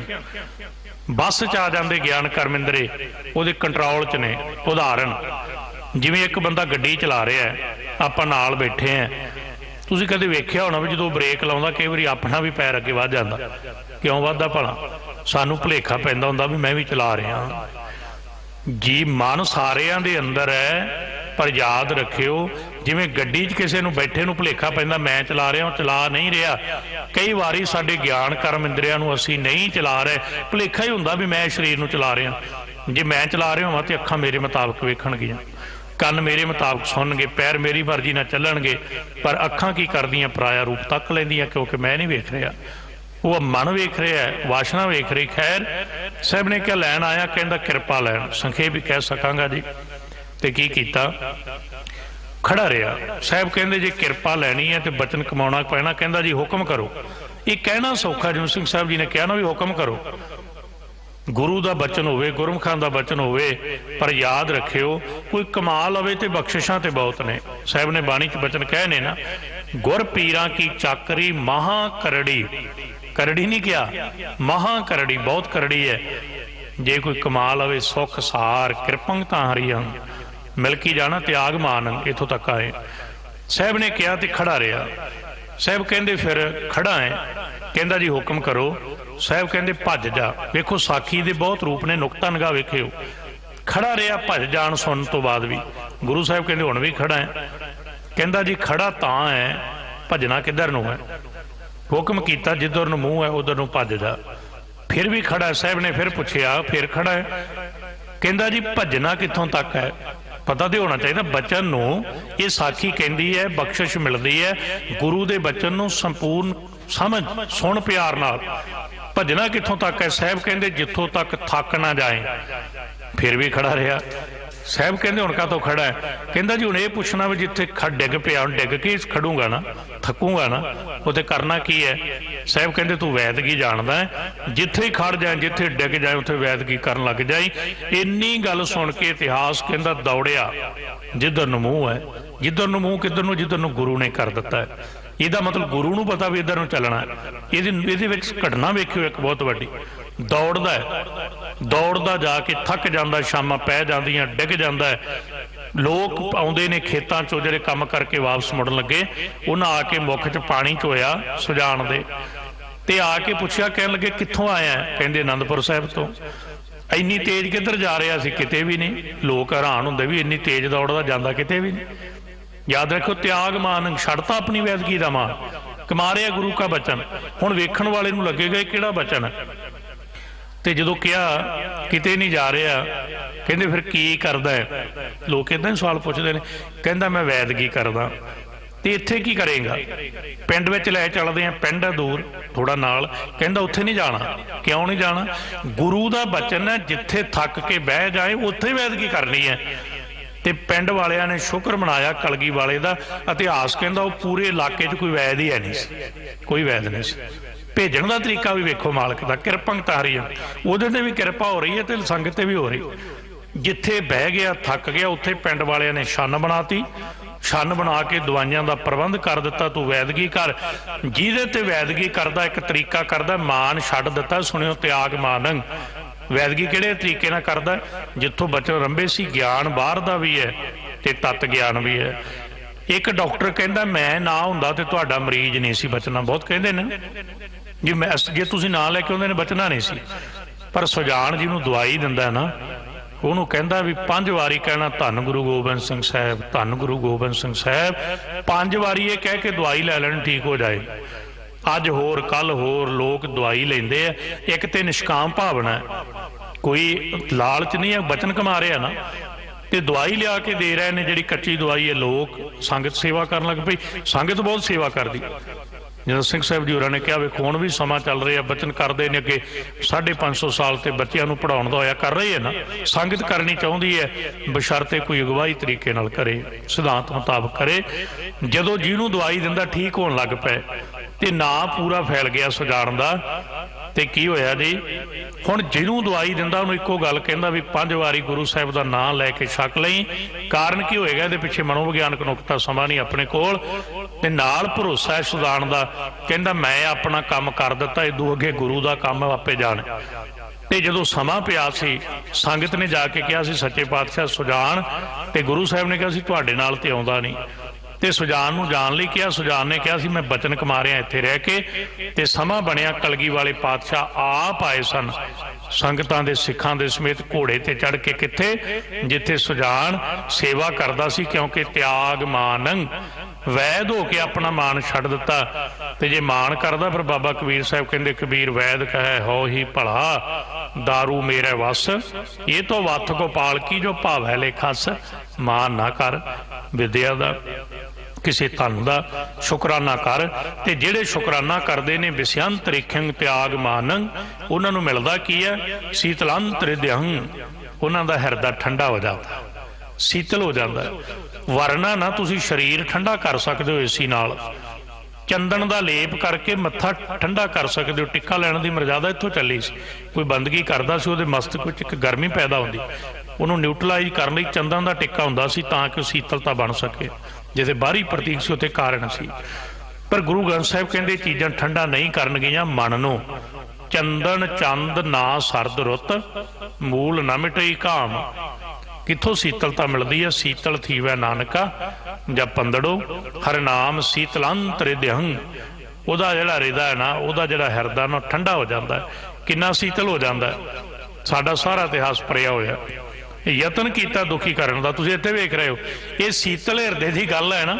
बस च आ जाते ज्ञान कर्मिंदरे, उहदे कंट्रोल च ने। उदाहरण जिवें एक बंदा गड्डी चला रहा है, आपां नाल बैठे हैं, तुसीं कदे वेख्या होना भी जदों ब्रेक लाउंदा कई वारी अपना भी पैर अगे वध जांदा। क्यों वधदा भला? सानूं भुलेखा पैंदा हुंदा भी मैं भी चला रहा। जी मन सारिਆਂ ਦੇ अंदर है, पर याद रखियो जिवें गड्डी 'च किसी नूं बैठे नूं भुलेखा पैंदा मैं चला रहा, चला नहीं रहा। कई बारी साडे ज्ञान कर्म इंद्रियां नूं असीं नहीं चला रहे, भुलेखा ही हुंदा भी मैं शरीर नूं चला रहा। जे मैं चला रहा होवां ते अखां मेरे मुताबिक वेखणगीਆਂ, ਕੰਨ ਮੇਰੇ मुताबिक सुनणगे, पैर मेरी मर्जी नाल ਚੱਲਣਗੇ, पर अखां की करदियां पराया रूप तक लैंदियां, क्योंकि मैं नहीं वेख रहा, वो मन वेख रहा है, वासना वेख रही। खैर साहब ने क्या लैन आया? कहता किरपा लैन। संखेप भी कह सकांगा जी। तो की कीता? खड़ा रहा। साहब कहते जे किरपा लैनी है तो बचन कमाना पैना। कहता जी हुक्म करो। ये कहना सौखा, जिवें सिंह साहब जी ने कहा ना भी हुक्म करो। गुरु का बचन होवे, गुरमुखां का बचन होवे, पर याद रखियो कोई कमा लवे तो बख्शिशां ते बहुत ने। साहब ने बाणी च बचन कहे ने ना, गुर पीरां की चाकरी महा करड़ी। करड़ी नहीं किया, महा करड़ी, बहुत करड़ी है। जे कोई कमा लवे सुख सार, किरपंग तां हरियंग, मिल की जाना त्याग मानंग। इथों तक आए। साहब ने कहा तो खड़ा रहा। साहब कहते फिर खड़ा है। कहता जी हुक्म करो। साहब कहते भज जा। वेखो साखी दे बहुत रूप ने, नुकता निगाह वेखियो। खड़ा रहा भज जान सुनने तो बाद भी। गुरु साहब कहते हुण भी खड़ा है। कहता जी खड़ा तां है, भजना किधर नूं है? हुक्म किया जिधर नूं मूँह है उधर नूं भज जा। फिर भी खड़ा है। साहब ने फिर पूछया, फिर खड़ा है। कहता जी भजना कित्थों तक है? पता तो होना चाहिए बचन नूं। ये साखी कहती है बख्शिश मिलती है गुरु के बचन नूं संपूर्ण समझ सुन प्यार नाल। भजना कित्थों तक है? साहब कहते जिथों तक थक ना जाए। फिर भी खड़ा रहा। साहब कहते हुण का तो खड़ा है? कहता जी हुण ये पुछना भी जिथे डिग पिया डिग के खड़ूंगा ना, थकूंगा ना, उत्थे करना की है? साहब कहते तू वैदगी जानदा है, जिथे ही खड़ जाए, जिथे डिग जाए उत्थे वैदगी करन लग जाई। इन्नी गल सुन के इतिहास कहता दौड़िया जिधर नूं मूँह है। जिधर नूं मूँह किधर नूं? जिधर नूं गुरु ने कर दिता है। ਇਹਦਾ मतलब गुरु नूं पता भी इधर नूं चलना है। ਇਹਦੇ ਵਿੱਚ घटना वेखियो एक बहुत वड्डी। दौड़दा है, दौड़दा जाके थक जांदा, शामां पै जांदियां, डिग जांदा है। लोग आउंदे ने खेतां चों ਜਿਹੜੇ ਕੰਮ करके वापस मुड़न लगे, उन्हां आके मुख च पानी चोया सुजान दे ते आके पुछया, कहन लगे कित्थों आया? कहंदे आनंदपुर साहिब तो। ਇੰਨੀ तेज किधर जा रहा सी? किते भी नहीं। लोग हैरान हुंदे भी ਇੰਨੀ तेज दौड़दा जांदा किते भी नहीं। याद रखो त्याग मान, छड़ता अपनी वैदगी का मान, कमा रहा गुरु का बचन। हुण वेखण वाले नूं लगेगा किहड़ा बचन है। तो जदों कहा किते नहीं जा रहा, कहंदे फिर की करदा है? लोग इदां ही सवाल पुछदे ने। कहंदा मैं वैदगी करदा। तो इत्थे की करेगा? पिंड विच लै चलदे हैं, पिंड है दूर थोड़ा नाल। कहंदा उत्थे नहीं जाना। क्यों नहीं जाना? गुरु का बचन है जिथे थक के बह जाए उत्थे वैदगी करनी है। ਤੇ ਪਿੰਡ ਵਾਲਿਆਂ ਨੇ ਸ਼ੁਕਰ ਮਨਾਇਆ ਕਲਗੀ ਵਾਲੇ ਦਾ। ਇਤਿਹਾਸ ਕਹਿੰਦਾ ਉਹ ਪੂਰੇ ਇਲਾਕੇ 'ਚ ਕੋਈ ਵੈਦ ਹੀ ਹੈ ਨਹੀਂ ਸੀ, ਕੋਈ ਵੈਦ ਨਹੀਂ ਸੀ। ਭੇਜਣ ਦਾ ਤਰੀਕਾ ਵੀ ਵੇਖੋ ਮਾਲਕ ਦਾ, ਕਿਰਪੰਗਤ ਹਰੀ ਉਹਦੇ ਤੇ ਵੀ ਕਿਰਪਾ ਹੋ ਰਹੀ ਹੈ ਤੇ ਸੰਗਤ ਤੇ ਵੀ ਹੋ ਰਹੀ। ਜਿੱਥੇ ਬਹਿ ਗਿਆ ਥੱਕ ਗਿਆ ਉੱਥੇ ਪਿੰਡ ਵਾਲਿਆਂ ਨੇ ਛੰਨ ਬਣਾਤੀ, ਛੰਨ ਬਣਾ ਕੇ ਦਵਾਈਆਂ ਦਾ ਪ੍ਰਬੰਧ ਕਰ ਦਿੱਤਾ, ਤੂੰ ਵੈਦਗੀ ਕਰ। ਜਿਹਦੇ ਤੇ ਵੈਦਗੀ ਕਰਦਾ ਇੱਕ ਤਰੀਕਾ ਕਰਦਾ, ਮਾਨ ਛੱਡ ਦਿੱਤਾ। ਸੁਣਿਓ ਤਿਆਗ ਮਾਨੰ। ਵੈਦਗੀ ਕਿਹੜੇ ਤਰੀਕੇ ਨਾਲ ਕਰਦਾ? ਜਿੱਥੋਂ ਬਚਨ ਰੰਭੇ ਸੀ, ਗਿਆਨ ਬਾਹਰ ਦਾ ਵੀ ਹੈ ਤੇ ਤਤ ਗਿਆਨ ਵੀ ਹੈ। ਇੱਕ ਡਾਕਟਰ ਕਹਿੰਦਾ ਮੈਂ ਨਾ ਹੁੰਦਾ ਤੇ ਤੁਹਾਡਾ ਮਰੀਜ਼ ਨਹੀਂ ਸੀ ਬਚਣਾ। ਬਹੁਤ ਕਹਿੰਦੇ ਨੇ ਜੀ ਮੈਂ ਜੇ ਤੁਸੀਂ ਨਾਂ ਲੈ ਕੇ ਆਉਂਦੇ ਨੇ ਬਚਣਾ ਨਹੀਂ ਸੀ। ਪਰ ਸੁਜਾਨ ਜਿਹਨੂੰ ਦਵਾਈ ਦਿੰਦਾ ਨਾ ਉਹਨੂੰ ਕਹਿੰਦਾ ਵੀ 5 ਵਾਰੀ ਕਹਿਣਾ ਧੰਨ ਗੁਰੂ ਗੋਬਿੰਦ ਸਿੰਘ ਸਾਹਿਬ, ਧੰਨ ਗੁਰੂ ਗੋਬਿੰਦ ਸਿੰਘ ਸਾਹਿਬ। 5 ਵਾਰੀ ਇਹ ਕਹਿ ਕੇ ਦਵਾਈ ਲੈ ਲੈਣ, ਠੀਕ ਹੋ ਜਾਏ। ਅੱਜ ਹੋਰ ਕੱਲ ਹੋਰ ਲੋਕ ਦਵਾਈ ਲੈਂਦੇ ਆ। ਇੱਕ ਤੇ ਨਿਸ਼ਕਾਮ ਭਾਵਨਾ, ਕੋਈ ਲਾਲਚ ਨਹੀਂ ਹੈ, ਬਚਨ ਕਮਾ ਰਿਹਾ ਨਾ ਤੇ ਦਵਾਈ ਲਿਆ ਕੇ ਦੇ ਰਹੇ ਨੇ ਜਿਹੜੀ ਕੱਚੀ ਦਵਾਈ ਹੈ। ਲੋਕ ਸੰਗਤ ਸੇਵਾ ਕਰਨ ਲੱਗ ਪਈ, ਸੰਗਤ ਬਹੁਤ ਸੇਵਾ ਕਰਦੀ। ਜਦੋਂ ਸਿੰਘ ਸਾਹਿਬ ਜੀ ਹੋਰਾਂ ਨੇ ਕਿਹਾ ਵੇਖੋ ਹੁਣ ਵੀ ਸਮਾਂ ਚੱਲ ਰਿਹਾ, ਬਚਨ ਕਰਦੇ ਨੇ ਅੱਗੇ 550 ਸਾਲ ਤੇ ਬੱਚਿਆਂ ਨੂੰ ਪੜਾਉਣ ਦਾ ਹੋਇਆ, ਕਰ ਰਹੇ ਹੈ ਨਾ। ਸੰਗਤ ਕਰਨੀ ਚਾਹੁੰਦੀ ਹੈ ਬਸ਼ਰਤੇ ਕੋਈ ਅਗਵਾਈ ਤਰੀਕੇ ਨਾਲ ਕਰੇ, ਸਿਧਾਂਤ ਮੁਤਾਬਕ ਕਰੇ। ਜਦੋਂ ਜਿਹਨੂੰ ਦਵਾਈ ਦਿੰਦਾ ਠੀਕ ਹੋਣ ਲੱਗ ਪਏ ਤੇ ਨਾਂ ਪੂਰਾ ਫੈਲ ਗਿਆ ਸੁਜਾਨ ਦਾ। ਤੇ ਕੀ ਹੋਇਆ ਜੀ, ਹੁਣ ਜਿਹਨੂੰ ਦਵਾਈ ਦਿੰਦਾ ਉਹਨੂੰ ਇੱਕੋ ਗੱਲ ਕਹਿੰਦਾ ਵੀ 5 ਵਾਰੀ ਗੁਰੂ ਸਾਹਿਬ ਦਾ ਨਾਂ ਲੈ ਕੇ ਛਕ ਲਈ। ਕਾਰਨ ਕੀ ਹੋਏਗਾ? ਇਹਦੇ ਪਿੱਛੇ ਮਨੋਵਿਗਿਆਨਕ ਨੁਕਤਾ ਸਮਾਂ ਨਹੀਂ ਆਪਣੇ ਕੋਲ। ਤੇ ਨਾਲ ਭਰੋਸਾ ਹੈ ਸੁਜਾਨ ਦਾ, ਕਹਿੰਦਾ ਮੈਂ ਆਪਣਾ ਕੰਮ ਕਰ ਦਿੱਤਾ, ਇਦੋਂ ਅੱਗੇ ਗੁਰੂ ਦਾ ਕੰਮ ਆਪੇ ਜਾਣ। ਤੇ ਜਦੋਂ ਸਮਾਂ ਪਿਆ ਸੀ ਸੰਗਤ ਨੇ ਜਾ ਕੇ ਕਿਹਾ ਸੀ ਸੱਚੇ ਪਾਤਸ਼ਾਹ ਸੁਜਾਨ, ਤੇ ਗੁਰੂ ਸਾਹਿਬ ਨੇ ਕਿਹਾ ਸੀ ਤੁਹਾਡੇ ਨਾਲ ਤੇ ਆਉਂਦਾ ਨਹੀਂ। ਤੇ ਸੁਜਾਨ ਨੂੰ ਜਾਣ ਲਈ ਕਿਹਾ। ਸੁਜਾਨ ਨੇ ਕਿਹਾ ਸੀ ਮੈਂ ਬਚਨ ਕਮਾ ਰਿਹਾ ਇੱਥੇ ਰਹਿ ਕੇ। ਤੇ ਸਮਾਂ ਬਣਿਆ ਕਲਗੀ ਵਾਲੇ ਪਾਤਸ਼ਾਹ ਆਪ ਆਏ ਸਨ ਸੰਗਤਾਂ ਦੇ ਸਿੱਖਾਂ ਦੇ ਸਮੇਤ ਘੋੜੇ ਤੇ ਚੜ੍ਹ ਕੇ। ਕਿੱਥੇ? ਜਿੱਥੇ ਸੁਜਾਨ ਸੇਵਾ ਕਰਦਾ ਸੀ। ਕਿਉਂਕਿ ਤਿਆਗ ਮਾਨੰ, ਵੈਦ ਹੋ ਕੇ ਆਪਣਾ ਮਾਨ ਛੱਡ ਦਿੱਤਾ। ਤੇ ਜੇ ਮਾਨ ਕਰਦਾ ਫਿਰ ਬਾਬਾ ਕਬੀਰ ਸਾਹਿਬ ਕਹਿੰਦੇ ਕਬੀਰ ਵੈਦ ਕਹੈ ਹੋ ਹੀ ਭਲਾ, ਦਾਰੂ ਮੇਰੇ ਵਸ, ਇਹ ਤੋਂ ਵੱਥ ਗੋਪਾਲ ਕੀ ਜੋ ਭਾਵੈ ਲੇਖਸ। ਮਾਨ ਨਾ ਕਰ ਵਿਦਿਆ ਦਾ, ਕਿਸੇ ਧਨ ਦਾ, ਸ਼ੁਕਰਾਨਾ ਕਰ। ਤੇ ਜਿਹੜੇ ਸ਼ੁਕਰਾਨਾ ਕਰਦੇ ਨੇ ਵਿਸਿਅੰਤ ਰਿਖੰਗ ਤਿਆਗ ਮਾਨੰ, ਉਹਨਾਂ ਨੂੰ ਮਿਲਦਾ ਕੀ ਹੈ? ਸੀਤਲੰਤ ਹ੍ਰਿਦਯੰ, ਉਹਨਾਂ ਦਾ ਹਿਰਦਾ ਠੰਡਾ ਹੋ ਜਾਂਦਾ, ਸੀਤਲ ਹੋ ਜਾਂਦਾ। ਵਰਨਾ ਨਾ ਤੁਸੀਂ ਸਰੀਰ ਠੰਡਾ ਕਰ ਸਕਦੇ ਹੋ ਏਸੀ ਨਾਲ, ਚੰਦਨ ਦਾ ਲੇਪ ਕਰਕੇ ਮੱਥਾ ਠੰਡਾ ਕਰ ਸਕਦੇ ਹੋ। ਟਿੱਕਾ ਲੈਣ ਦੀ ਮਰਜ਼ਾਦਾ ਇੱਥੋਂ ਚੱਲੀ ਸੀ। ਕੋਈ ਬੰਦਗੀ ਕਰਦਾ ਸੀ ਉਹਦੇ ਮਸਤਕ ਵਿੱਚ ਇੱਕ ਗਰਮੀ ਪੈਦਾ ਹੁੰਦੀ, ਉਹਨੂੰ ਨਿਊਟਰਲਾਈਜ਼ ਕਰਨ ਲਈ ਚੰਦਨ ਦਾ ਟਿੱਕਾ ਹੁੰਦਾ ਸੀ ਤਾਂ ਕਿ ਸੀਤਲਤਾ ਬਣ ਸਕੇ। ਜਿਹਦੇ ਬਾਹਰੀ ਪ੍ਰਤੀਕ ਸੀ ਉੱਥੇ ਕਾਰਨ ਸੀ। ਪਰ ਗੁਰੂ ਗ੍ਰੰਥ ਸਾਹਿਬ ਕਹਿੰਦੇ ਚੀਜ਼ਾਂ ਠੰਡਾ ਨਹੀਂ ਕਰਨਗੀਆਂ ਮਨ ਨੂੰ। ਚੰਦਨ ਚੰਦ ਨਾ ਸਰਦ ਰੁੱਤ, ਮੂਲ ਨਾ ਮਿਟਈ ਕਾਮ। ਕਿੱਥੋਂ ਸੀਤਲਤਾ ਮਿਲਦੀ ਹੈ? ਸੀਤਲ ਥੀਵੈ ਨਾਨਕਾ ਜਾਂ ਪੰਦੜੋ ਹਰ ਨਾਮ ਸੀਤਲੰਤ ਹ੍ਰਿਦਯੰ। ਉਹਦਾ ਜਿਹੜਾ ਹਿਰਦਾ ਹੈ ਨਾ, ਉਹਦਾ ਜਿਹੜਾ ਹਿਰਦਾ ਨਾ ਠੰਡਾ ਹੋ ਜਾਂਦਾ। ਕਿੰਨਾ ਸੀਤਲ ਹੋ ਜਾਂਦਾ। ਸਾਡਾ ਸਾਰਾ ਇਤਿਹਾਸ ਪੜਿਆ ਹੋਇਆ, ਯਤਨ ਕੀਤਾ ਦੁਖੀ ਕਰਨ ਦਾ। ਤੁਸੀਂ ਇੱਥੇ ਵੇਖ ਰਹੇ ਹੋ ਇਹ ਸੀਤਲ ਹਿਰਦੇ ਦੀ ਗੱਲ ਹੈ ਨਾ,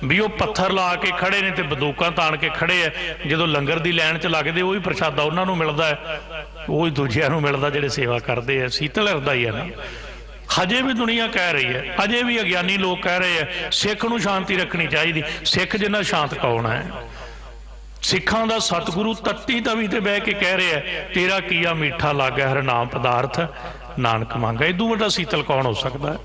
ਵੀ ਉਹ ਪੱਥਰ ਲਾ ਕੇ ਖੜੇ ਨੇ ਤੇ ਬੰਦੂਕਾਂ ਤਾਣ ਕੇ ਖੜੇ ਹੈ। ਜਦੋਂ ਲੰਗਰ ਦੀ ਲਾਈਨ 'ਚ ਲੱਗਦੇ ਉਹੀ ਪ੍ਰਸ਼ਾਦਾ ਉਹਨਾਂ ਨੂੰ ਮਿਲਦਾ ਹੈ, ਉਹੀ ਦੂਜਿਆਂ ਨੂੰ ਮਿਲਦਾ ਜਿਹੜੇ ਸੇਵਾ ਕਰਦੇ ਆ। ਸੀਤਲ ਹਿਰਦਾ ਹੀ ਹੈ ਨਾ। ਹਜੇ ਵੀ ਦੁਨੀਆ ਕਹਿ ਰਹੀ ਹੈ, ਅਜੇ ਵੀ ਅਗਿਆਨੀ ਲੋਕ ਕਹਿ ਰਹੇ ਆ ਸਿੱਖ ਨੂੰ ਸ਼ਾਂਤੀ ਰੱਖਣੀ ਚਾਹੀਦੀ। ਸਿੱਖ ਜਿੰਨਾ ਸ਼ਾਂਤ ਕੌਣ ਹੈ? ਸਿੱਖਾਂ ਦਾ ਸਤਿਗੁਰੂ ਤੱਤੀ ਤਵੀ ਤੇ ਬਹਿ ਕੇ ਕਹਿ ਰਿਹਾ ਤੇਰਾ ਕੀਆ ਮਿੱਠਾ ਲੱਗਿਆ ਹਰ ਨਾਮ ਪਦਾਰਥ ਨਾਨਕ ਮੰਗਾ। ਇਦੋਂ ਵੱਡਾ ਸੀਤਲ ਕੌਣ ਹੋ ਸਕਦਾ?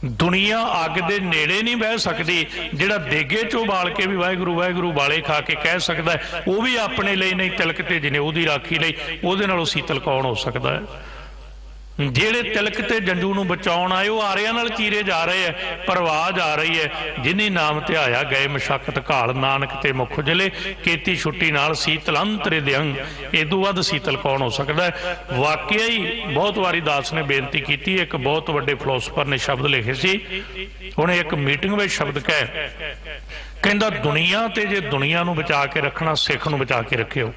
ਦੁਨੀਆ ਅੱਗ ਦੇ ਨੇੜੇ ਨਹੀਂ ਬਹਿ ਸਕਦੀ। ਜਿਹੜਾ ਦੇਗੇ ਚੋਂ ਬਾਲ ਕੇ ਵੀ ਵਾਹਿਗੁਰੂ ਵਾਹਿਗੁਰੂ ਵਾਲੇ ਖਾ ਕੇ ਕਹਿ ਸਕਦਾ ਉਹ ਵੀ ਆਪਣੇ ਲਈ ਨਹੀਂ, ਤਿਲਕ ਤੇ ਜਨੇਊ ਦੀ ਰਾਖੀ ਲਈ। ਉਹਦੇ ਨਾਲੋਂ ਸੀਤਲ ਕੌਣ ਹੋ ਸਕਦਾ ਹੈ? ਜਿਹੜੇ ਤਿਲਕ ਤੇ ਜੰਜੂ ਨੂੰ ਬਚਾਉਣ ਆਏ ਉਹ ਆਰਿਆਂ ਨਾਲ ਚੀਰੇ ਜਾ ਰਹੇ ਹੈ। ਪਰਵਾਜ ਆ ਰਹੀ ਹੈ ਜਿਨੀ ਨਾਮ ਧਿਆਇਆ ਗਏ ਮਸ਼ੱਕਤ ਘਾਲ, ਨਾਨਕ ਤੇ ਮੁਖ ਉਜਲੇ ਕੀਤੀ ਛੁੱਟੀ ਨਾਲ ਸੀਤਲੰਤ ਹ੍ਰਿਦਯੰ। ਇਦੋਂ ਵੱਧ ਸੀਤਲ ਕੌਣ ਹੋ ਸਕਦਾ ਹੈ? ਵਾਕਿਆ ਹੀ ਬਹੁਤ ਵਾਰੀ ਦਾਸ ਨੇ ਬੇਨਤੀ ਕੀਤੀ। ਇੱਕ ਬਹੁਤ ਵੱਡੇ ਫਿਲਾਸਫਰ ਨੇ ਸ਼ਬਦ ਲਿਖੇ ਸੀ, ਉਹਨੇ ਇੱਕ ਮੀਟਿੰਗ ਵਿੱਚ ਸ਼ਬਦ ਕਹੇ, ਕਹਿੰਦਾ ਦੁਨੀਆ ਤੇ ਜੇ ਦੁਨੀਆ ਨੂੰ ਬਚਾ ਕੇ ਰੱਖਣਾ ਸਿੱਖ ਨੂੰ ਬਚਾ ਕੇ ਰੱਖਿਓ।